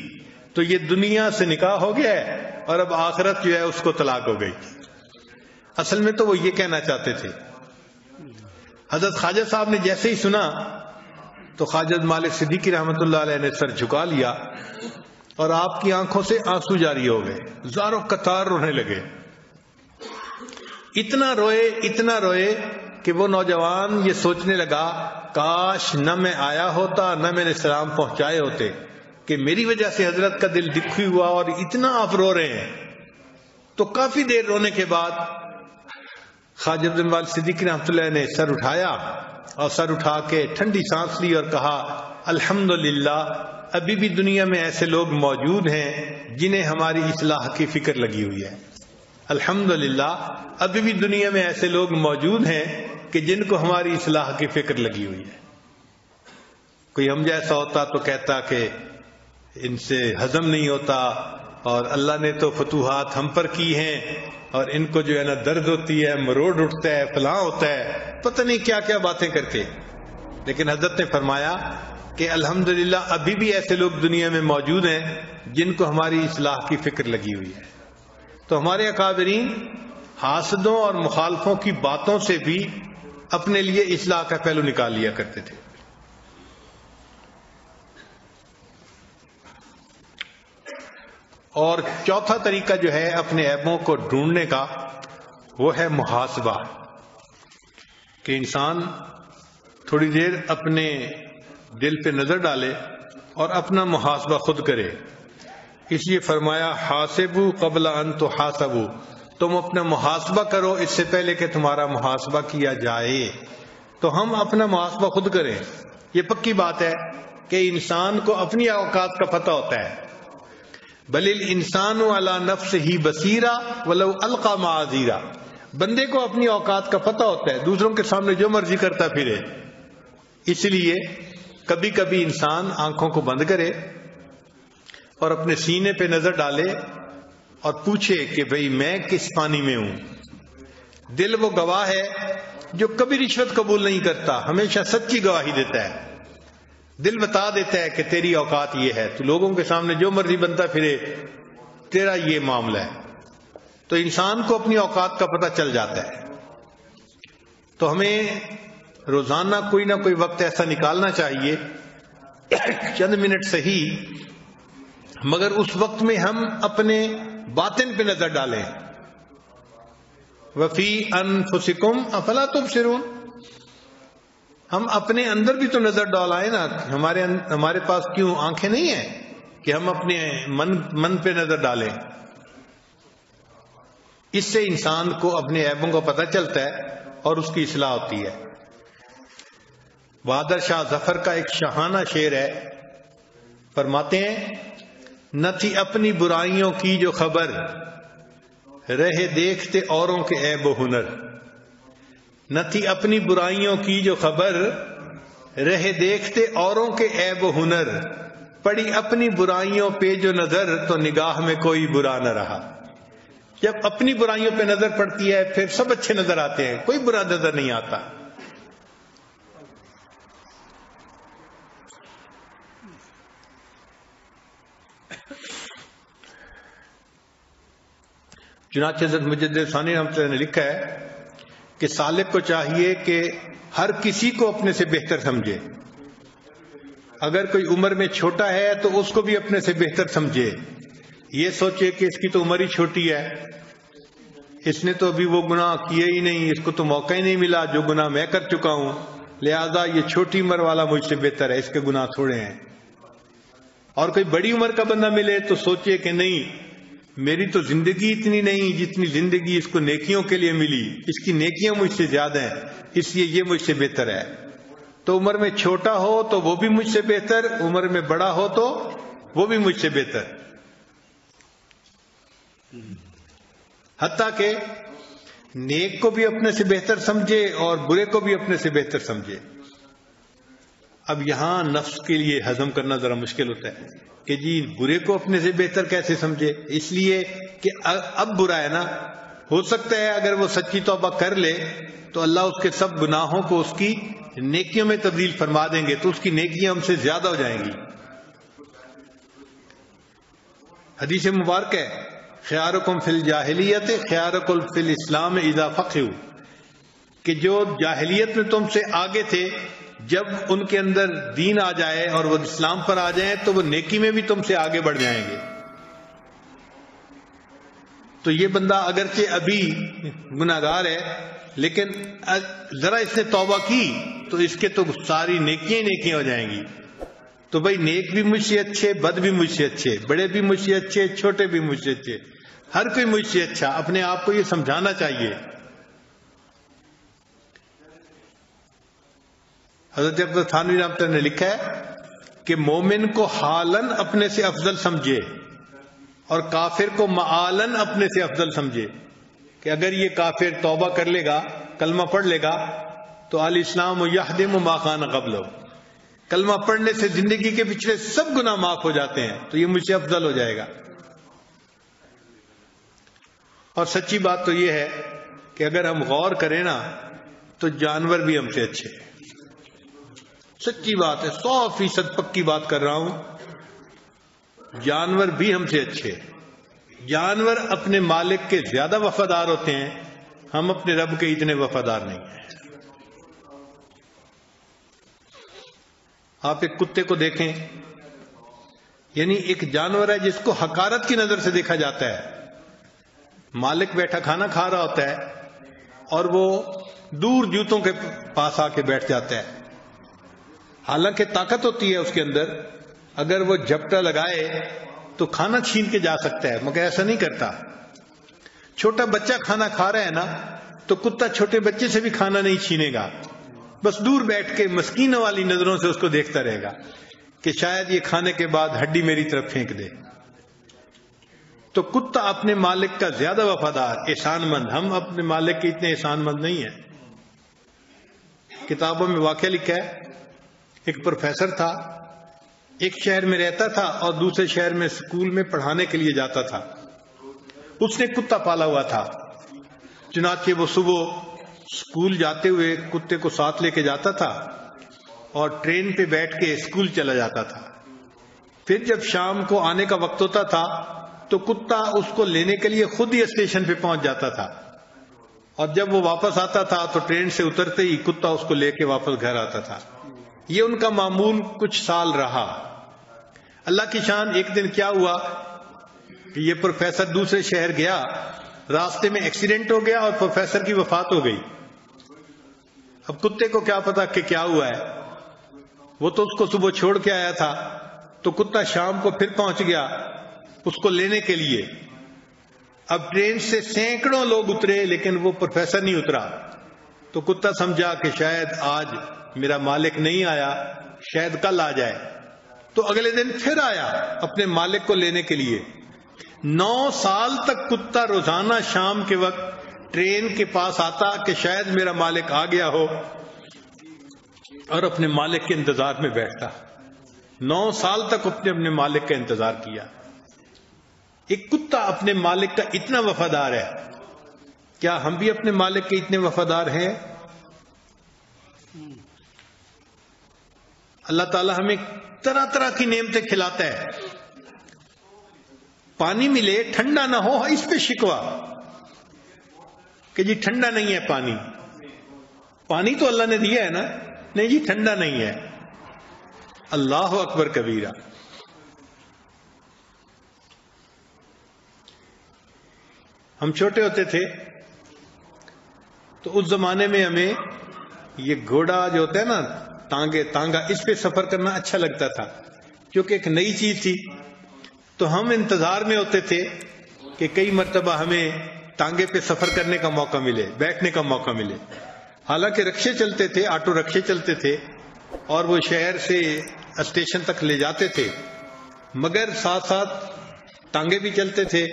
تو یہ دنیا سے نکاح ہو گیا ہے اور اب آخرت جو ہے اس کو طلاق ہو گئی. اصل میں تو وہ یہ کہنا چاہتے تھے. حضرت خواجہ صاحب نے جیسے ہی سنا تو خواجہ مالک صدیقی رحمۃ اللہ علیہ نے سر جھکا لیا اور آپ کی آنکھوں سے آنسو جاری ہو گئے، زاروں قطار رونے لگے. اتنا روئے کہ وہ نوجوان یہ سوچنے لگا کاش نہ میں آیا ہوتا، نہ میں نے سلام پہنچائے ہوتے، کہ میری وجہ سے حضرت کا دل دکھی ہوا اور اتنا آپ رو رہے ہیں. تو کافی دیر رونے کے بعد خواجہ عبد المال صدیقی رحمۃ اللہ نے سر اٹھایا اور سر اٹھا کے ٹھنڈی سانس لی اور کہا الحمدللہ ابھی بھی دنیا میں ایسے لوگ موجود ہیں جنہیں ہماری اصلاح کی فکر لگی ہوئی ہے. الحمدللہ ابھی بھی دنیا میں ایسے لوگ موجود ہیں کہ جن کو ہماری اصلاح کی فکر لگی ہوئی ہے. کوئی ہم جیسا ہوتا تو کہتا کہ ان سے ہضم نہیں ہوتا، اور اللہ نے تو فتوحات ہم پر کی ہیں، اور ان کو جو ہے نا درد ہوتی ہے، مروڑ اٹھتا ہے، فلاں ہوتا ہے، پتہ نہیں کیا کیا باتیں کرتے. لیکن حضرت نے فرمایا کہ الحمدللہ ابھی بھی ایسے لوگ دنیا میں موجود ہیں جن کو ہماری اصلاح کی فکر لگی ہوئی ہے. تو ہمارے اکابرین حاسدوں اور مخالفوں کی باتوں سے بھی اپنے لیے اصلاح کا پہلو نکال لیا کرتے تھے. اور چوتھا طریقہ جو ہے اپنے عیبوں کو ڈھونڈنے کا، وہ ہے محاسبہ، کہ انسان تھوڑی دیر اپنے دل پہ نظر ڈالے اور اپنا محاسبہ خود کرے. اس لیے فرمایا حاسبو قبل ان تحاسبو، تم اپنا محاسبہ کرو اس سے پہلے کہ تمہارا محاسبہ کیا جائے. تو ہم اپنا محاسبہ خود کریں. یہ پکی بات ہے کہ انسان کو اپنی اوقات کا پتہ ہوتا ہے. بل الانسان علی نفسہ بصیرہ ولو القی معاذیرہ، بندے کو اپنی اوقات کا پتہ ہوتا ہے، دوسروں کے سامنے جو مرضی کرتا پھرے. اس لیے کبھی کبھی انسان آنکھوں کو بند کرے اور اپنے سینے پہ نظر ڈالے اور پوچھے کہ بھئی میں کس پانی میں ہوں. دل وہ گواہ ہے جو کبھی رشوت قبول نہیں کرتا، ہمیشہ سچی گواہی دیتا ہے. دل بتا دیتا ہے کہ تیری اوقات یہ ہے، تو لوگوں کے سامنے جو مرضی بنتا پھرے، تیرا یہ معاملہ ہے. تو انسان کو اپنی اوقات کا پتہ چل جاتا ہے. تو ہمیں روزانہ کوئی نہ کوئی وقت ایسا نکالنا چاہیے، چند منٹ صحیح، مگر اس وقت میں ہم اپنے باطن پہ نظر ڈالیں. وفی انفسکم افلا تبصرون، ہم اپنے اندر بھی تو نظر ڈالائیں نا. ہمارے پاس کیوں آنکھیں نہیں ہیں کہ ہم اپنے من پہ نظر ڈالیں؟ اس سے انسان کو اپنے عیبوں کا پتہ چلتا ہے اور اس کی اصلاح ہوتی ہے. بہادر شاہ ظفر کا ایک شاہانہ شعر ہے، فرماتے ہیں نہ تھی اپنی برائیوں کی جو خبر، رہے دیکھتے اوروں کے عیب و ہنر. نہ تھی اپنی برائیوں کی جو خبر، رہے دیکھتے اوروں کے عیب و ہنر. پڑی اپنی برائیوں پہ جو نظر، تو نگاہ میں کوئی برا نہ رہا. جب اپنی برائیوں پہ نظر پڑتی ہے پھر سب اچھے نظر آتے ہیں، کوئی برا نظر نہیں آتا. چنانچہ حضرت مجدد ثانی رحمۃ اللہ نے لکھا ہے کہ سالک کو چاہیے کہ ہر کسی کو اپنے سے بہتر سمجھے. اگر کوئی عمر میں چھوٹا ہے تو اس کو بھی اپنے سے بہتر سمجھے. یہ سوچے کہ اس کی تو عمر ہی چھوٹی ہے، اس نے تو ابھی وہ گناہ کیے ہی نہیں، اس کو تو موقع ہی نہیں ملا جو گناہ میں کر چکا ہوں، لہذا یہ چھوٹی عمر والا مجھ سے بہتر ہے، اس کے گناہ تھوڑے ہیں. اور کوئی بڑی عمر کا بندہ ملے تو سوچے کہ نہیں، میری تو زندگی اتنی نہیں جتنی زندگی اس کو نیکیوں کے لیے ملی، اس کی نیکیاں مجھ سے زیادہ ہیں، اس لیے یہ مجھ سے بہتر ہے. تو عمر میں چھوٹا ہو تو وہ بھی مجھ سے بہتر، عمر میں بڑا ہو تو وہ بھی مجھ سے بہتر. حتیٰ کہ نیک کو بھی اپنے سے بہتر سمجھے اور برے کو بھی اپنے سے بہتر سمجھے. اب یہاں نفس کے لیے ہضم کرنا ذرا مشکل ہوتا ہے کہ جی برے کو اپنے سے بہتر کیسے سمجھے، اس لیے کہ اب برا ہے نا، ہو سکتا ہے اگر وہ سچی توبہ کر لے تو اللہ اس کے سب گناہوں کو اس کی نیکیوں میں تبدیل فرما دیں گے، تو اس کی نیکیاں ہم سے زیادہ ہو جائیں گی. حدیث مبارک ہے خیارکم فی الجاہلیت خیارکم فی الاسلام اذا فقہوا، کہ جو جاہلیت میں تم سے آگے تھے جب ان کے اندر دین آ جائے اور وہ اسلام پر آ جائیں تو وہ نیکی میں بھی تم سے آگے بڑھ جائیں گے. تو یہ بندہ اگرچہ ابھی گناہگار ہے لیکن ذرا اس نے توبہ کی تو اس کے تو ساری نیکیاں ہو جائیں گی. تو بھائی نیک بھی مجھ سے اچھے، بد بھی مجھ سے اچھے، بڑے بھی مجھ سے اچھے، چھوٹے بھی مجھ سے اچھے، ہر کوئی مجھ سے اچھا. اپنے آپ کو یہ سمجھانا چاہیے. حضرت عبداللہ تھانوی رحمۃ اللہ نے لکھا ہے کہ مومن کو حالن اپنے سے افضل سمجھے اور کافر کو معالن اپنے سے افضل سمجھے. کہ اگر یہ کافر توبہ کر لے گا، کلمہ پڑھ لے گا تو الاسلام یہدم ما کان قبلہ، کلمہ پڑھنے سے زندگی کے پچھلے سب گناہ معاف ہو جاتے ہیں، تو یہ مجھ سے افضل ہو جائے گا. اور سچی بات تو یہ ہے کہ اگر ہم غور کریں نا تو جانور بھی ہم سے اچھے ہیں. سچی بات ہے، 100% پکی بات کر رہا ہوں، جانور بھی ہم سے اچھے. جانور اپنے مالک کے زیادہ وفادار ہوتے ہیں، ہم اپنے رب کے اتنے وفادار نہیں ہیں. آپ ایک کتے کو دیکھیں، یعنی ایک جانور ہے جس کو حقارت کی نظر سے دیکھا جاتا ہے. مالک بیٹھا کھانا کھا رہا ہوتا ہے اور وہ دور جوتوں کے پاس آ کے بیٹھ جاتا ہے. حالانکہ طاقت ہوتی ہے اس کے اندر، اگر وہ جھپٹا لگائے تو کھانا چھین کے جا سکتا ہے، مگر ایسا نہیں کرتا. چھوٹا بچہ کھانا کھا رہا ہے نا تو کتا چھوٹے بچے سے بھی کھانا نہیں چھینے گا، بس دور بیٹھ کے مسکینوں والی نظروں سے اس کو دیکھتا رہے گا کہ شاید یہ کھانے کے بعد ہڈی میری طرف پھینک دے. تو کتا اپنے مالک کا زیادہ وفادار، احسان مند. ہم اپنے مالک کے اتنے احسان مند نہیں ہیں. کتابوں میں واقعہ لکھا ہے، ایک پروفیسر تھا، ایک شہر میں رہتا تھا اور دوسرے شہر میں اسکول میں پڑھانے کے لیے جاتا تھا. اس نے کتا پالا ہوا تھا، چنانچہ وہ صبح اسکول جاتے ہوئے کتے کو ساتھ لے کے جاتا تھا اور ٹرین پہ بیٹھ کے اسکول چلا جاتا تھا. پھر جب شام کو آنے کا وقت ہوتا تھا تو کتا اس کو لینے کے لیے خود ہی اسٹیشن پہ پہنچ جاتا تھا، اور جب وہ واپس آتا تھا تو ٹرین سے اترتے ہی کتا اس کو لے کے واپس گھر آتا تھا۔ یہ ان کا معمول کچھ سال رہا۔ اللہ کی شان، ایک دن کیا ہوا کہ یہ پروفیسر دوسرے شہر گیا، راستے میں ایکسیڈنٹ ہو گیا اور پروفیسر کی وفات ہو گئی۔ اب کتے کو کیا پتا کہ کیا ہوا ہے، وہ تو اس کو صبح چھوڑ کے آیا تھا، تو کتا شام کو پھر پہنچ گیا اس کو لینے کے لیے۔ اب ٹرین سے سینکڑوں لوگ اترے لیکن وہ پروفیسر نہیں اترا، تو کتا سمجھا کہ شاید آج میرا مالک نہیں آیا، شاید کل آ جائے، تو اگلے دن پھر آیا اپنے مالک کو لینے کے لیے۔ 9 سال تک کتا روزانہ شام کے وقت ٹرین کے پاس آتا کہ شاید میرا مالک آ گیا ہو، اور اپنے مالک کے انتظار میں بیٹھتا۔ 9 سال تک اپنے مالک کا انتظار کیا۔ ایک کتا اپنے مالک کا اتنا وفادار ہے، کیا ہم بھی اپنے مالک کے اتنے وفادار ہیں؟ اللہ تعالی ہمیں طرح طرح کی نعمتیں کھلاتا ہے، پانی ملے ٹھنڈا نہ ہو اس پہ شکوا کہ جی ٹھنڈا نہیں ہے پانی، پانی تو اللہ نے دیا ہے نا، نہیں جی ٹھنڈا نہیں ہے۔ اللہ اکبر کبیرہ۔ ہم چھوٹے ہوتے تھے تو اس زمانے میں ہمیں یہ گھوڑا جو ہوتا ہے نا، تانگا، اس پہ سفر کرنا اچھا لگتا تھا کیونکہ ایک نئی چیز تھی، تو ہم انتظار میں ہوتے تھے کہ کئی مرتبہ ہمیں تانگے پہ سفر کرنے کا موقع ملے، بیٹھنے کا موقع ملے۔ حالانکہ رکشے چلتے تھے، آٹو رکشے چلتے تھے اور وہ شہر سے اسٹیشن تک لے جاتے تھے، مگر ساتھ ساتھ تانگے بھی چلتے تھے،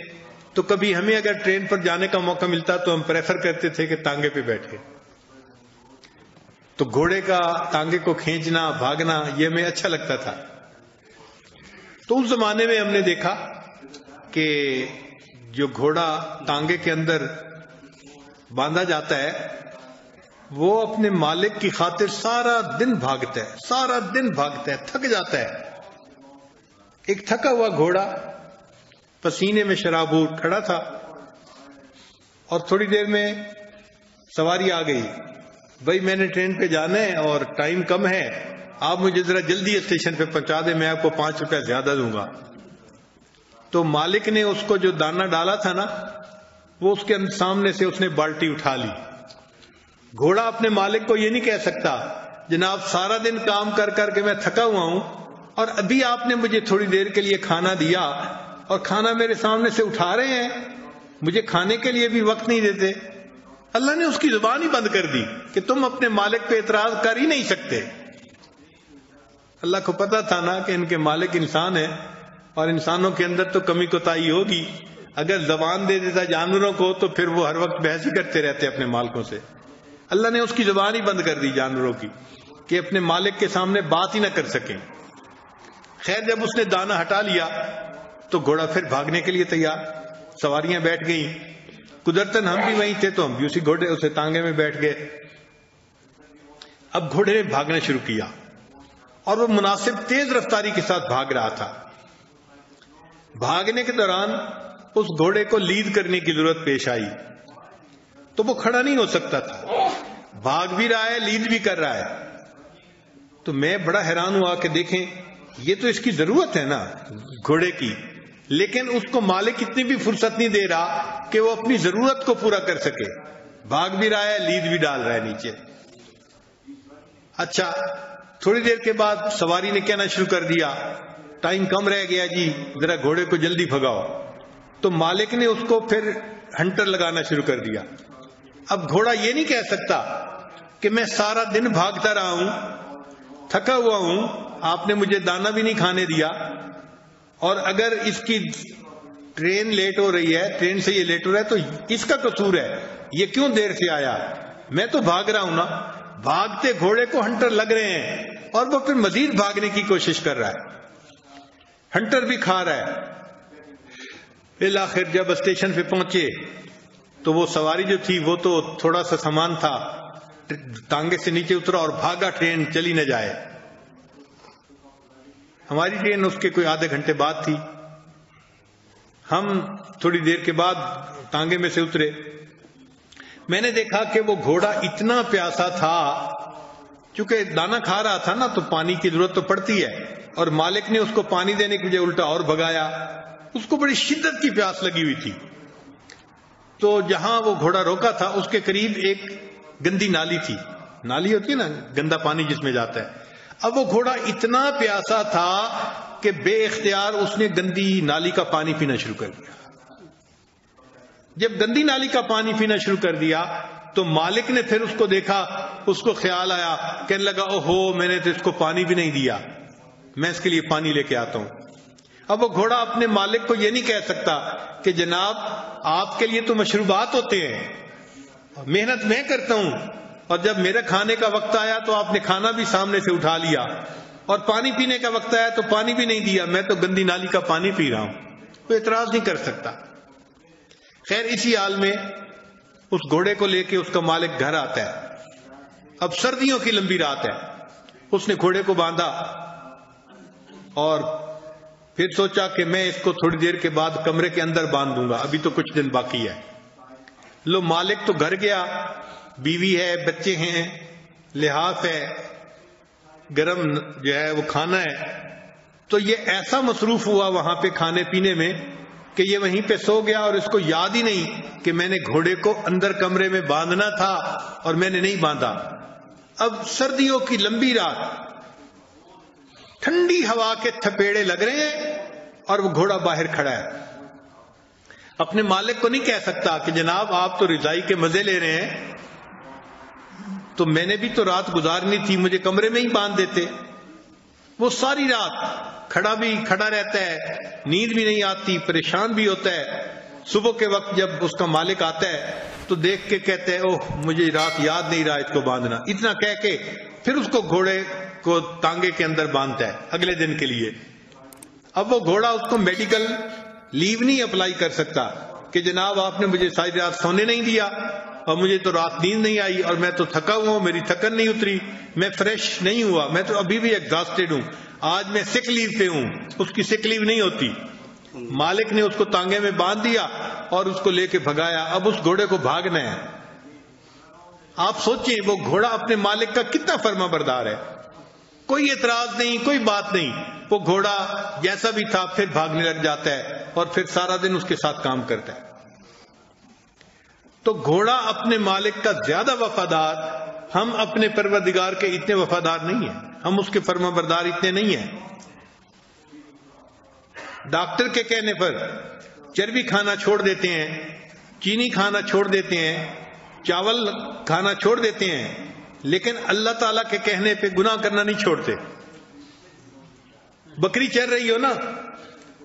تو کبھی ہمیں اگر ٹرین پر جانے کا موقع ملتا تو ہم پریفر کرتے تھے کہ تانگے پہ بیٹھے۔ تو گھوڑے کا تانگے کو کھینچنا، بھاگنا، یہ ہمیں اچھا لگتا تھا۔ تو اس زمانے میں ہم نے دیکھا کہ جو گھوڑا تانگے کے اندر باندھا جاتا ہے وہ اپنے مالک کی خاطر سارا دن بھاگتا ہے، تھک جاتا ہے۔ ایک تھکا ہوا گھوڑا پسینے میں شرابور کھڑا تھا، اور تھوڑی دیر میں سواری آ گئی، بھائی میں نے ٹرین پہ جانا ہے اور ٹائم کم ہے، آپ مجھے ذرا جلدی اسٹیشن پہ پہنچا دیں، میں آپ کو 5 روپے زیادہ دوں گا۔ تو مالک نے اس کو جو دانا ڈالا تھا نا، وہ اس کے سامنے سے اس نے بالٹی اٹھا لی۔ گھوڑا اپنے مالک کو یہ نہیں کہہ سکتا جناب سارا دن کام کر کر کے میں تھکا ہوا ہوں اور ابھی آپ نے مجھے تھوڑی دیر کے لیے کھانا دیا اور کھانا میرے سامنے سے اٹھا رہے ہیں، مجھے کھانے کے لیے بھی وقت نہیں دیتے۔ اللہ نے اس کی زبان ہی بند کر دی کہ تم اپنے مالک پہ اعتراض کر ہی نہیں سکتے۔ اللہ کو پتا تھا نا کہ ان کے مالک انسان ہیں اور انسانوں کے اندر تو کمی کوتاہی ہوگی، اگر زبان دے دیتا جانوروں کو تو پھر وہ ہر وقت بحث ہی کرتے رہتے اپنے مالکوں سے۔ اللہ نے اس کی زبان ہی بند کر دی جانوروں کی کہ اپنے مالک کے سامنے بات ہی نہ کر سکیں۔ خیر جب اس نے دانا ہٹا لیا تو گھوڑا پھر بھاگنے کے لیے تیار، سواریاں بیٹھ گئیں، قدرتاً ہم بھی وہیں تھے تو ہم بھی اسے تانگے میں بیٹھ گئے۔ اب گھوڑے نے بھاگنا شروع کیا اور وہ مناسب تیز رفتاری کے ساتھ بھاگ رہا تھا۔ بھاگنے کے دوران اس گھوڑے کو لیڈ کرنے کی ضرورت پیش آئی، تو وہ کھڑا نہیں ہو سکتا تھا، بھاگ بھی رہا ہے لیڈ بھی کر رہا ہے۔ تو میں بڑا حیران ہوا کہ دیکھیں یہ تو اس کی ضرورت ہے نا گھوڑے کی، لیکن اس کو مالک اتنی بھی فرصت نہیں دے رہا کہ وہ اپنی ضرورت کو پورا کر سکے، بھاگ بھی رہا ہے لیڈ بھی ڈال رہا ہے نیچے۔ اچھا تھوڑی دیر کے بعد سواری نے کہنا شروع کر دیا ٹائم کم رہ گیا جی، ذرا گھوڑے کو جلدی بھگاؤ۔ تو مالک نے اس کو پھر ہنٹر لگانا شروع کر دیا۔ اب گھوڑا یہ نہیں کہہ سکتا کہ میں سارا دن بھاگتا رہا ہوں، تھکا ہوا ہوں، آپ نے مجھے دانا بھی نہیں کھانے دیا، اور اگر اس کی ٹرین لیٹ ہو رہی ہے، ٹرین سے یہ لیٹ ہو رہا ہے تو اس کا قصور ہے، یہ کیوں دیر سے آیا، میں تو بھاگ رہا ہوں نا۔ بھاگتے گھوڑے کو ہنٹر لگ رہے ہیں اور وہ پھر مزید بھاگنے کی کوشش کر رہا ہے، ہنٹر بھی کھا رہا ہے۔ بالآخر جب اسٹیشن پہ پہنچے تو وہ سواری جو تھی وہ تو تھوڑا سا سامان تھا، تانگے سے نیچے اترا اور بھاگا ٹرین چلی نہ جائے۔ ہماری ٹرین اس کے کوئی آدھے گھنٹے بعد تھی۔ ہم تھوڑی دیر کے بعد ٹانگے میں سے اترے. میں نے دیکھا کہ وہ گھوڑا اتنا پیاسا تھا، چونکہ دانا کھا رہا تھا نا تو پانی کی ضرورت تو پڑتی ہے، اور مالک نے اس کو پانی دینے کے بجائے الٹا اور بھگایا. اس کو بڑی شدت کی پیاس لگی ہوئی تھی. تو جہاں وہ گھوڑا روکا تھا اس کے قریب ایک گندی نالی تھی. نالی ہوتی ہے نا، گندا پانی جس میں جاتا ہے. اب وہ گھوڑا اتنا پیاسا تھا کہ بے اختیار اس نے گندی نالی کا پانی پینا شروع کر دیا. جب گندی نالی کا پانی پینا شروع کر دیا تو مالک نے پھر اس کو دیکھا، اس کو خیال آیا، کہنے لگا اوہو میں نے تو اس کو پانی بھی نہیں دیا، میں اس کے لیے پانی لے کے آتا ہوں. اب وہ گھوڑا اپنے مالک کو یہ نہیں کہہ سکتا کہ جناب آپ کے لیے تو مشروبات ہوتے ہیں، محنت میں کرتا ہوں، اور جب میرے کھانے کا وقت آیا تو آپ نے کھانا بھی سامنے سے اٹھا لیا، اور پانی پینے کا وقت آیا تو پانی بھی نہیں دیا، میں تو گندی نالی کا پانی پی رہا ہوں. کوئی اعتراض نہیں کر سکتا. خیر اسی حال میں اس گھوڑے کو لے کے اس کا مالک گھر آتا ہے. اب سردیوں کی لمبی رات ہے. اس نے گھوڑے کو باندھا اور پھر سوچا کہ میں اس کو تھوڑی دیر کے بعد کمرے کے اندر باندھ دوں گا، ابھی تو کچھ دن باقی ہے. لو مالک تو گھر گیا، بیوی ہے، بچے ہیں، لحاف ہے، گرم جو ہے وہ کھانا ہے. تو یہ ایسا مصروف ہوا وہاں پہ کھانے پینے میں کہ یہ وہیں پہ سو گیا، اور اس کو یاد ہی نہیں کہ میں نے گھوڑے کو اندر کمرے میں باندھنا تھا اور میں نے نہیں باندھا. اب سردیوں کی لمبی رات، ٹھنڈی ہوا کے تھپیڑے لگ رہے ہیں اور وہ گھوڑا باہر کھڑا ہے. اپنے مالک کو نہیں کہہ سکتا کہ جناب آپ تو رضائی کے مزے لے رہے ہیں، تو میں نے بھی تو رات گزارنی تھی، مجھے کمرے میں ہی باندھ دیتے. وہ ساری رات کھڑا رہتا ہے، نیند بھی نہیں آتی، پریشان بھی ہوتا ہے. صبح کے وقت جب اس کا مالک آتا ہے تو دیکھ کے کہتے ہیں اوہ مجھے رات یاد نہیں رہا اس کو باندھنا. اتنا کہہ کے پھر اس کو گھوڑے کو ٹانگے کے اندر باندھتا ہے اگلے دن کے لیے. اب وہ گھوڑا اس کو میڈیکل لیو نہیں اپلائی کر سکتا کہ جناب آپ نے مجھے ساری رات سونے نہیں دیا اور مجھے تو رات نیند نہیں آئی اور میں تو تھکا ہوا ہوں، میری تھکن نہیں اتری، میں فریش نہیں ہوا، میں تو ابھی بھی ایگزاسٹڈ ہوں، آج میں سک لیو پہ ہوں. اس کی سک لیو نہیں ہوتی. مالک نے اس کو ٹانگے میں باندھ دیا اور اس کو لے کے بھگایا. اب اس گھوڑے کو بھاگنا ہے. آپ سوچیں وہ گھوڑا اپنے مالک کا کتنا فرما بردار ہے. کوئی اعتراض نہیں، کوئی بات نہیں. وہ گھوڑا جیسا بھی تھا پھر بھاگنے لگ جاتا ہے اور پھر سارا دن اس کے ساتھ کام کرتا ہے. تو گھوڑا اپنے مالک کا زیادہ وفادار، ہم اپنے پروردگار کے اتنے وفادار نہیں ہیں، ہم اس کے فرما بردار اتنے نہیں ہیں. ڈاکٹر کے کہنے پر چربی کھانا چھوڑ دیتے ہیں، چینی کھانا چھوڑ دیتے ہیں، چاول کھانا چھوڑ دیتے ہیں، لیکن اللہ تعالیٰ کے کہنے پہ گناہ کرنا نہیں چھوڑتے. بکری چر رہی ہو نا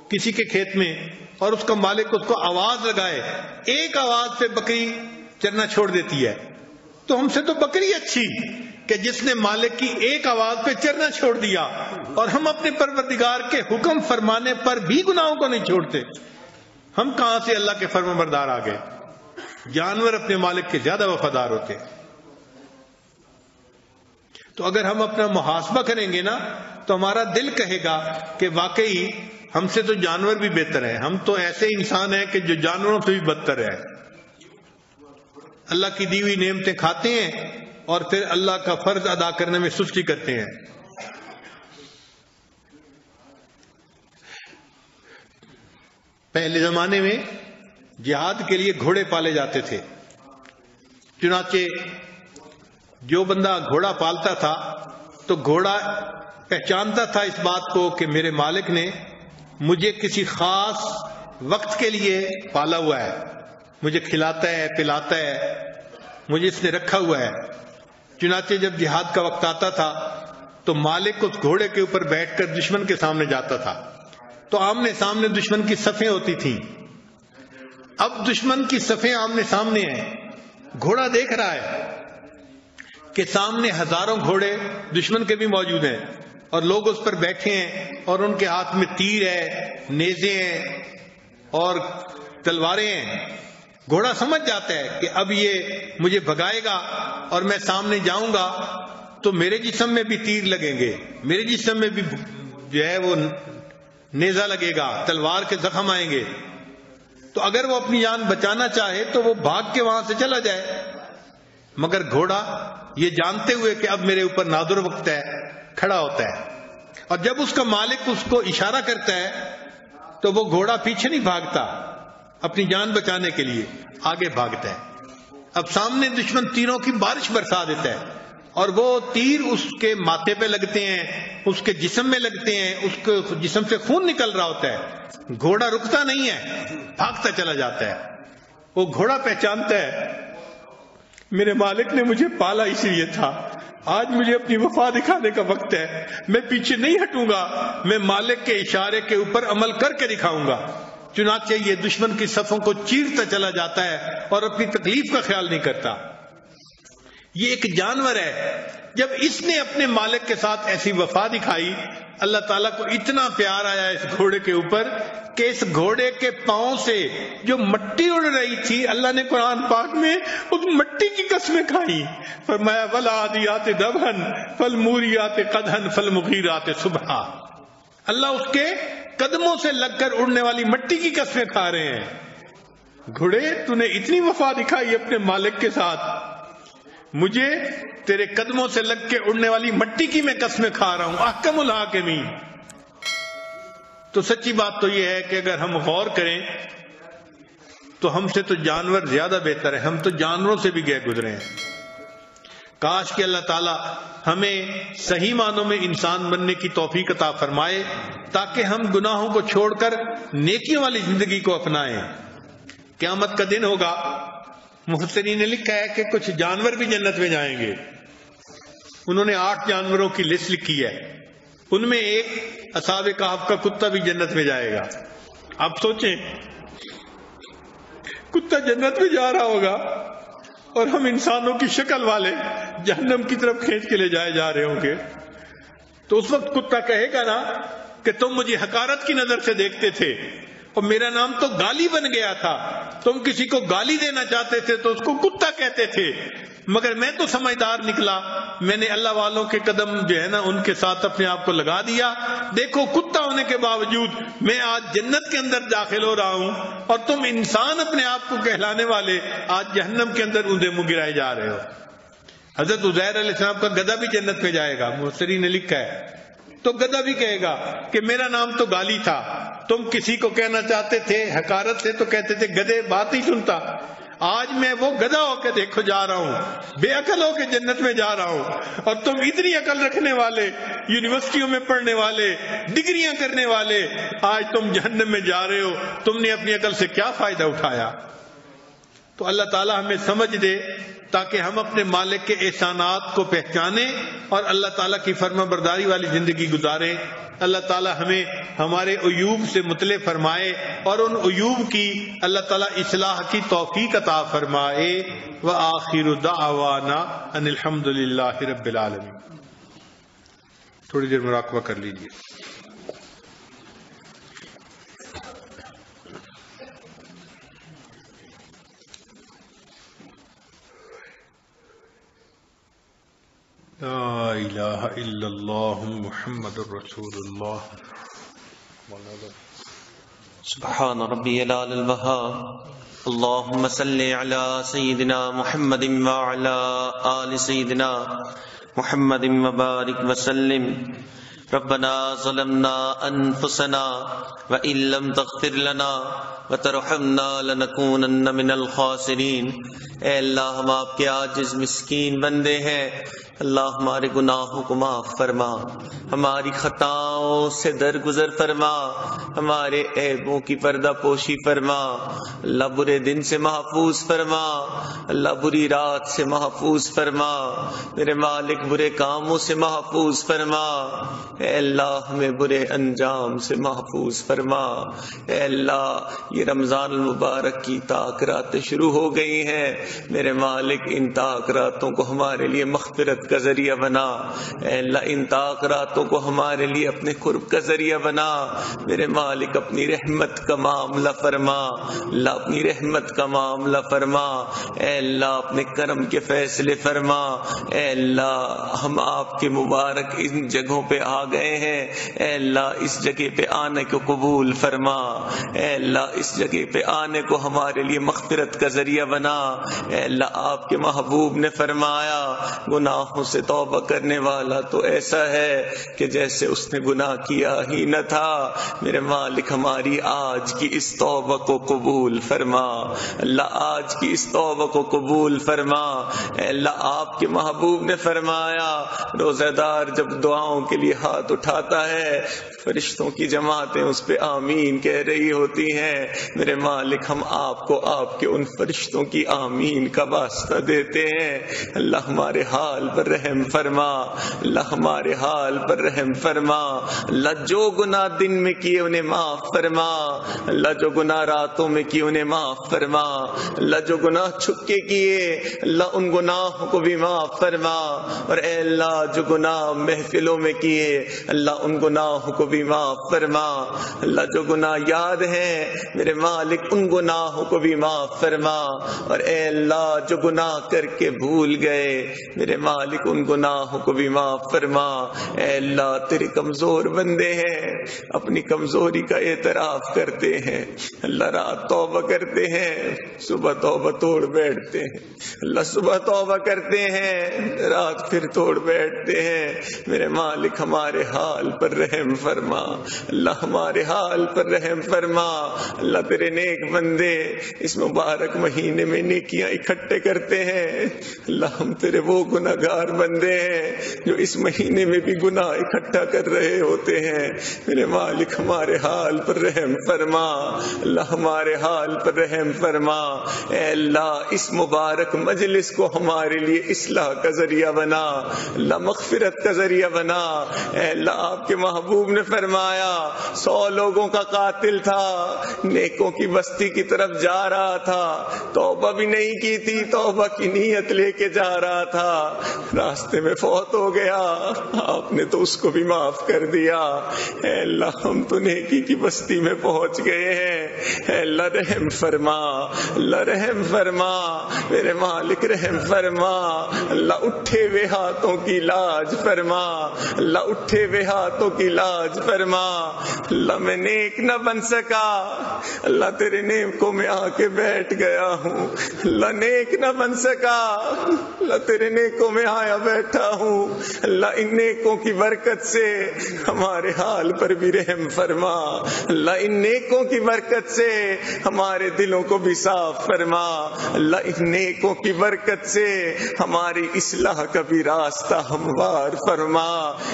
کسی کے کھیت میں اور اس کا مالک اس کو آواز لگائے، ایک آواز پہ بکری چرنا چھوڑ دیتی ہے، تو ہم سے تو بکری اچھی کہ جس نے مالک کی ایک آواز پہ چرنا چھوڑ دیا. اور ہم اپنے پروردگار کے حکم فرمانے پر بھی گناہوں کو نہیں چھوڑتے. ہم کہاں سے اللہ کے فرما بردار آ گئے؟ جانور اپنے مالک کے زیادہ وفادار ہوتے ہیں. تو اگر ہم اپنا محاسبہ کریں گے نا تو ہمارا دل کہے گا کہ واقعی ہم سے تو جانور بھی بہتر ہیں، ہم تو ایسے انسان ہیں کہ جو جانوروں سے بھی بدتر ہے. اللہ کی دی ہوئی نعمتیں کھاتے ہیں اور پھر اللہ کا فرض ادا کرنے میں سستی کرتے ہیں. پہلے زمانے میں جہاد کے لیے گھوڑے پالے جاتے تھے. چنانچہ جو بندہ گھوڑا پالتا تھا تو گھوڑا پہچانتا تھا اس بات کو کہ میرے مالک نے مجھے کسی خاص وقت کے لیے پالا ہوا ہے، مجھے کھلاتا ہے، پلاتا ہے، مجھے اس نے رکھا ہوا ہے. چنانچہ جب جہاد کا وقت آتا تھا تو مالک اس گھوڑے کے اوپر بیٹھ کر دشمن کے سامنے جاتا تھا. تو آمنے سامنے دشمن کی صفیں ہوتی تھیں. اب دشمن کی صفیں آمنے سامنے ہیں، گھوڑا دیکھ رہا ہے کہ سامنے ہزاروں گھوڑے دشمن کے بھی موجود ہیں اور لوگ اس پر بیٹھے ہیں اور ان کے ہاتھ میں تیر ہے، نیزے ہیں اور تلواریں ہیں. گھوڑا سمجھ جاتا ہے کہ اب یہ مجھے بھگائے گا اور میں سامنے جاؤں گا تو میرے جسم میں بھی تیر لگیں گے، میرے جسم میں بھی جو ہے وہ نیزہ لگے گا، تلوار کے زخم آئیں گے. تو اگر وہ اپنی جان بچانا چاہے تو وہ بھاگ کے وہاں سے چلا جائے، مگر گھوڑا یہ جانتے ہوئے کہ اب میرے اوپر نادر وقت ہے کھڑا ہوتا ہے، اور جب اس کا مالک اس کو اشارہ کرتا ہے تو وہ گھوڑا پیچھے نہیں بھاگتا، اپنی جان بچانے کے لیے آگے بھاگتا ہے۔ اب سامنے دشمن تیروں کی بارش برسا دیتا ہے اور وہ تیر اس کے ماتھے پہ لگتے ہیں، اس کے جسم میں لگتے ہیں، اس کے جسم سے خون نکل رہا ہوتا ہے، گھوڑا رکتا نہیں ہے، بھاگتا چلا جاتا ہے۔ وہ گھوڑا پہچانتا ہے میرے مالک نے مجھے پالا اس لیے تھا، آج مجھے اپنی وفا دکھانے کا وقت ہے، میں پیچھے نہیں ہٹوں گا، میں مالک کے اشارے کے اوپر عمل کر کے دکھاؤں گا۔ چنانچہ یہ دشمن کی صفوں کو چیرتا چلا جاتا ہے اور اپنی تکلیف کا خیال نہیں کرتا۔ یہ ایک جانور ہے، جب اس نے اپنے مالک کے ساتھ ایسی وفا دکھائی، اللہ تعالیٰ کو اتنا پیار آیا اس گھوڑے کے اوپر کہ اس گھوڑے کے پاؤں سے جو مٹی اڑ رہی تھی، اللہ نے قرآن پاک میں اس مٹی کی قسمیں کھائی، فرمایا وَالْعَادِيَاتِ ضَبْحًا فَالْمُورِيَاتِ قَدْحًا فَالْمُغِيرَاتِ صُبْحًا۔ اللہ اس کے قدموں سے لگ کر اڑنے والی مٹی کی قسمیں کھا رہے ہیں۔ گھوڑے تو نے اتنی وفا دکھائی اپنے مالک کے ساتھ، مجھے تیرے قدموں سے لگ کے اڑنے والی مٹی کی میں قسمیں کھا رہا ہوں۔ احکم الحاکمین۔ تو سچی بات تو یہ ہے کہ اگر ہم غور کریں تو ہم سے تو جانور زیادہ بہتر ہے، ہم تو جانوروں سے بھی گئے گزرے ہیں۔ کاش کہ اللہ تعالی ہمیں صحیح معنوں میں انسان بننے کی توفیق عطا فرمائے تاکہ ہم گناہوں کو چھوڑ کر نیکیوں والی زندگی کو اپنائیں۔ قیامت کا دن ہوگا، مفسرین نے لکھا ہے کہ کچھ جانور بھی جنت میں جائیں گے۔ انہوں نے 8 جانوروں کی لسٹ لکھی ہے، ان میں ایک اصحاب کہف کا کتا بھی جنت میں جائے گا۔ اب سوچیں، کتا جنت میں جا رہا ہوگا اور ہم انسانوں کی شکل والے جہنم کی طرف کھینچ کے لے جائے جا رہے ہوں گے، تو اس وقت کتا کہے گا نا کہ تم مجھے حقارت کی نظر سے دیکھتے تھے اور میرا نام تو گالی بن گیا تھا، تم کسی کو گالی دینا چاہتے تھے تو اس کو کتا کہتے تھے، مگر میں تو سمجھدار نکلا، میں نے اللہ والوں کے قدم جو ہے نا ان کے ساتھ اپنے آپ کو لگا دیا، دیکھو کتا ہونے کے باوجود میں آج جنت کے اندر داخل ہو رہا ہوں اور تم انسان اپنے آپ کو کہلانے والے آج جہنم کے اندر اوندے منہ گرائے جا رہے ہو۔ حضرت عزیر علیہ السلام کا گدھا بھی جنت میں جائے گا، مفسرین نے لکھا ہے، تو گدھا بھی کہے گا کہ میرا نام تو گالی تھا، تم کسی کو کہنا چاہتے تھے حقارت سے تو کہتے تھے گدھے، بات ہی سنتا، آج میں وہ گدھا ہو کے دیکھو جا رہا ہوں، بے عقل ہو کے جنت میں جا رہا ہوں، اور تم اتنی عقل رکھنے والے، یونیورسٹیوں میں پڑھنے والے، ڈگریاں کرنے والے، آج تم جہنم میں جا رہے ہو، تم نے اپنی عقل سے کیا فائدہ اٹھایا؟ تو اللہ تعالی ہمیں سمجھ دے تاکہ ہم اپنے مالک کے احسانات کو پہچانیں اور اللہ تعالیٰ کی فرما برداری والی زندگی گزاریں۔ اللہ تعالیٰ ہمیں ہمارے عیوب سے مطلع فرمائے اور ان عیوب کی اللہ تعالیٰ اصلاح کی توفیق عطا فرمائے۔ وآخر دعوانا ان الحمد للہ رب العالمین۔ تھوڑی دیر مراقبہ کر لیجیے۔ لا الہ الا اللہ محمد رسول اللہ۔ سبحان ربی العلی الوہاب، اللہم صلی علی سیدنا محمد وعلی آل سیدنا محمد وبارک وسلم۔ ربنا ظلمنا انفسنا وان لم تغفر لنا وترحمنا لنکونن من الخاسرین۔ اے اللہ، ہم آپ کے عاجز مسکین بندے ہیں، اللہ ہمارے گناہوں کو معاف فرما، ہماری خطاؤں سے درگزر فرما، ہمارے عیبوں کی پردہ پوشی فرما، اللہ برے دن سے محفوظ فرما، اللہ بری رات سے محفوظ فرما، میرے مالک برے کاموں سے محفوظ فرما، اے اللہ ہمیں برے انجام سے محفوظ فرما۔ اے اللہ، یہ رمضان المبارک کی طاق راتیں شروع ہو گئی ہیں، میرے مالک ان طاق راتوں کو ہمارے لیے مغفرت مغفرت کا ذریعہ بنا، اے اللہ ان تاخراتوں کو ہمارے لیے اپنے قرب کا ذریعہ بنا، میرے مالک اپنی رحمت کا معاملہ فرما، اللہ اپنی رحمت کا معاملہ فرما، اے اللہ اپنے کرم کے فیصلے فرما، اے اللہ ہم آپ کے مبارک ان جگہوں پہ آ گئے ہیں، اے اللہ اس جگہ پہ آنے کو قبول فرما، اے اللہ اس جگہ پہ آنے کو ہمارے لیے مغفرت کا ذریعہ بنا، اے اللہ آپ کے محبوب نے فرمایا گناہوں سے توبہ کرنے والا تو ایسا ہے کہ جیسے اس نے گناہ کیا ہی نہ تھا، میرے مالک ہماری آج کی اس توبہ کو قبول فرما، اللہ آج کی اس توبہ کو قبول فرما، اے اللہ آپ کے محبوب نے فرمایا روزہ دار جب دعاؤں کے لیے ہاتھ اٹھاتا ہے فرشتوں کی جماعتیں اس پہ آمین کہہ رہی ہوتی ہیں، میرے مالک ہم آپ کو آپ کے ان فرشتوں کی آمین کا واسطہ دیتے ہیں، اللہ ہمارے حال پر رحم فرما، اللہ ہمارے حال پر رحم فرما، اللہ جو گناہ دن میں کیے انہیں معاف فرما، اللہ جو گناہ راتوں میں کیے انہیں معاف فرما، اللہ جو گناہ چھپ کے کیے اللہ ان گناہوں کو بھی معاف فرما، اور اے اللہ جو گناہ محفلوں میں کیے اللہ ان گناہوں کو بھی معاف فرما، اللہ جو گناہ یاد ہیں میرے مالک ان گناہوں کو بھی معاف فرما، اور اے اللہ جو گناہ کر کے بھول گئے میرے مالک ان گناہوں کو بھی معاف فرما، اے اللہ تیرے کمزور بندے ہیں اپنی کمزوری کا اعتراف کرتے ہیں، اللہ رات توبہ کرتے ہیں صبح توبہ توڑ بیٹھتے ہیں، اللہ صبح توبہ کرتے ہیں رات پھر توڑ بیٹھتے ہیں، میرے مالک ہمارے حال پر رحم فرما، اللہ ہمارے حال پر رحم فرما، اللہ تیرے نیک بندے اس مبارک مہینے میں نیکیاں اکٹھے کرتے ہیں، اللہ ہم تیرے وہ گناہگار بندے ہیں جو اس مہینے میں بھی گناہ اکٹھا کر رہے ہوتے ہیں، میرے مالک ہمارے حال پر رحم فرما، اللہ ہمارے حال پر رحم فرما، اے اللہ اس مبارک مجلس کو ہمارے لیے اصلاح کا ذریعہ بنا، اللہ مغفرت کا ذریعہ بنا، اے اللہ آپ کے محبوب نے فرمایا 100 لوگوں کا قاتل تھا نیکوں کی بستی کی طرف جا رہا تھا، توبہ بھی نہیں کی تھی، توبہ کی نیت لے کے جا رہا تھا، راستے میں فوت ہو گیا، آپ نے تو اس کو بھی معاف کر دیا، اے اللہ ہم تو نیکی کی بستی میں پہنچ گئے ہیں، اے اللہ رحم فرما، اللہ رحم فرما، میرے مالک رحم فرما، اللہ اٹھے ہوئے ہاتھوں کی لاج فرما، اللہ اٹھے ہوئے ہاتھوں کی لاج فرما، اللہ میں نیک نہ بن سکا اللہ تیرے نیکوں میں آ کے بیٹھ گیا ہوں، اللہ نیک نہ بن سکا اللہ تیرے نیکوں میں آیا بیٹھا ہوں، اللہ ان نیکوں کی برکت سے ہمارے حال پر بھی رحم فرما، اللہ ان نیکوں کی برکت سے ہمارے دلوں کو بھی صاف فرما، اللہ ان نیکوں کی برکت سے ہماری اصلاح کا بھی راستہ ہموار فرما،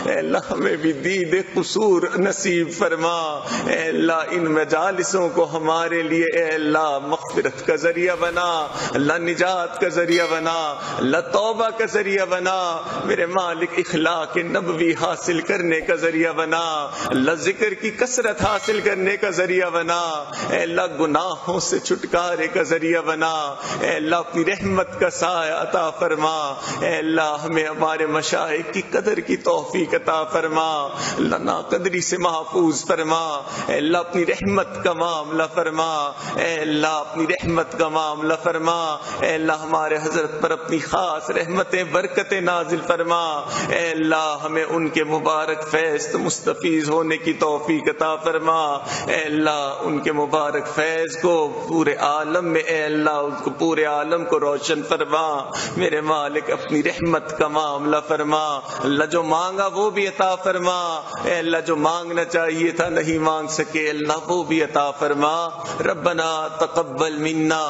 اے اللہ ہمیں بھی دید قصور نصیب فرما، اے اللہ ان مجالسوں کو ہمارے لیے اے اللہ مغفرت کا ذریعہ بنا، اللہ نجات کا ذریعہ بنا، اللہ توبہ کا ذریعہ بنا، میرے مالک اخلاق نبوی حاصل کرنے کا ذریعہ بنا، اللہ ذکر کی کثرت حاصل کرنے کا ذریعہ بنا، اے اللہ گناہوں سے چھٹکارے کا ذریعہ بنا، اے اللہ اپنی رحمت کا سایہ عطا فرما، اے اللہ ہمیں ہمارے مشائخ کی قدر کی توفیق عطا فرما، اللہ ناقدری سے محفوظ فرما، اے اللہ اپنی رحمت کا معاملہ فرما، اے اللہ اپنی رحمت کا معاملہ فرما، اے اللہ ہمارے حضرت پر اپنی خاص رحمتیں برکتیں نازل فرما، اے اللہ ہمیں ان کے مبارک فیض مستفیض ہونے کی توفیق عطا فرما، اے اللہ ان کے مبارک فیض کو پورے عالم میں اے اللہ ان کو پورے عالم کو روشن فرما، میرے مالک اپنی رحمت کا معاملہ فرما، اللہ جو مانگا وہ بھی عطا فرما، اے اللہ جو مانگنا چاہیے تھا نہیں مانگ سکے اللہ وہ بھی عطا فرما، ربنا تقبل منا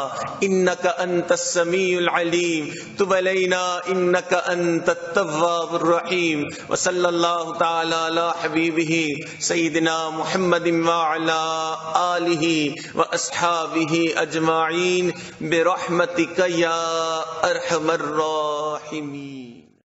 انک انت السمیع العلیم تب علینا انک انت التواب الرحیم، وصلی اللہ تعالی علی حبیبہ سیدنا محمد وعلی آلہ واصحابہ اجمعین برحمتک یا ارحم الراحمین۔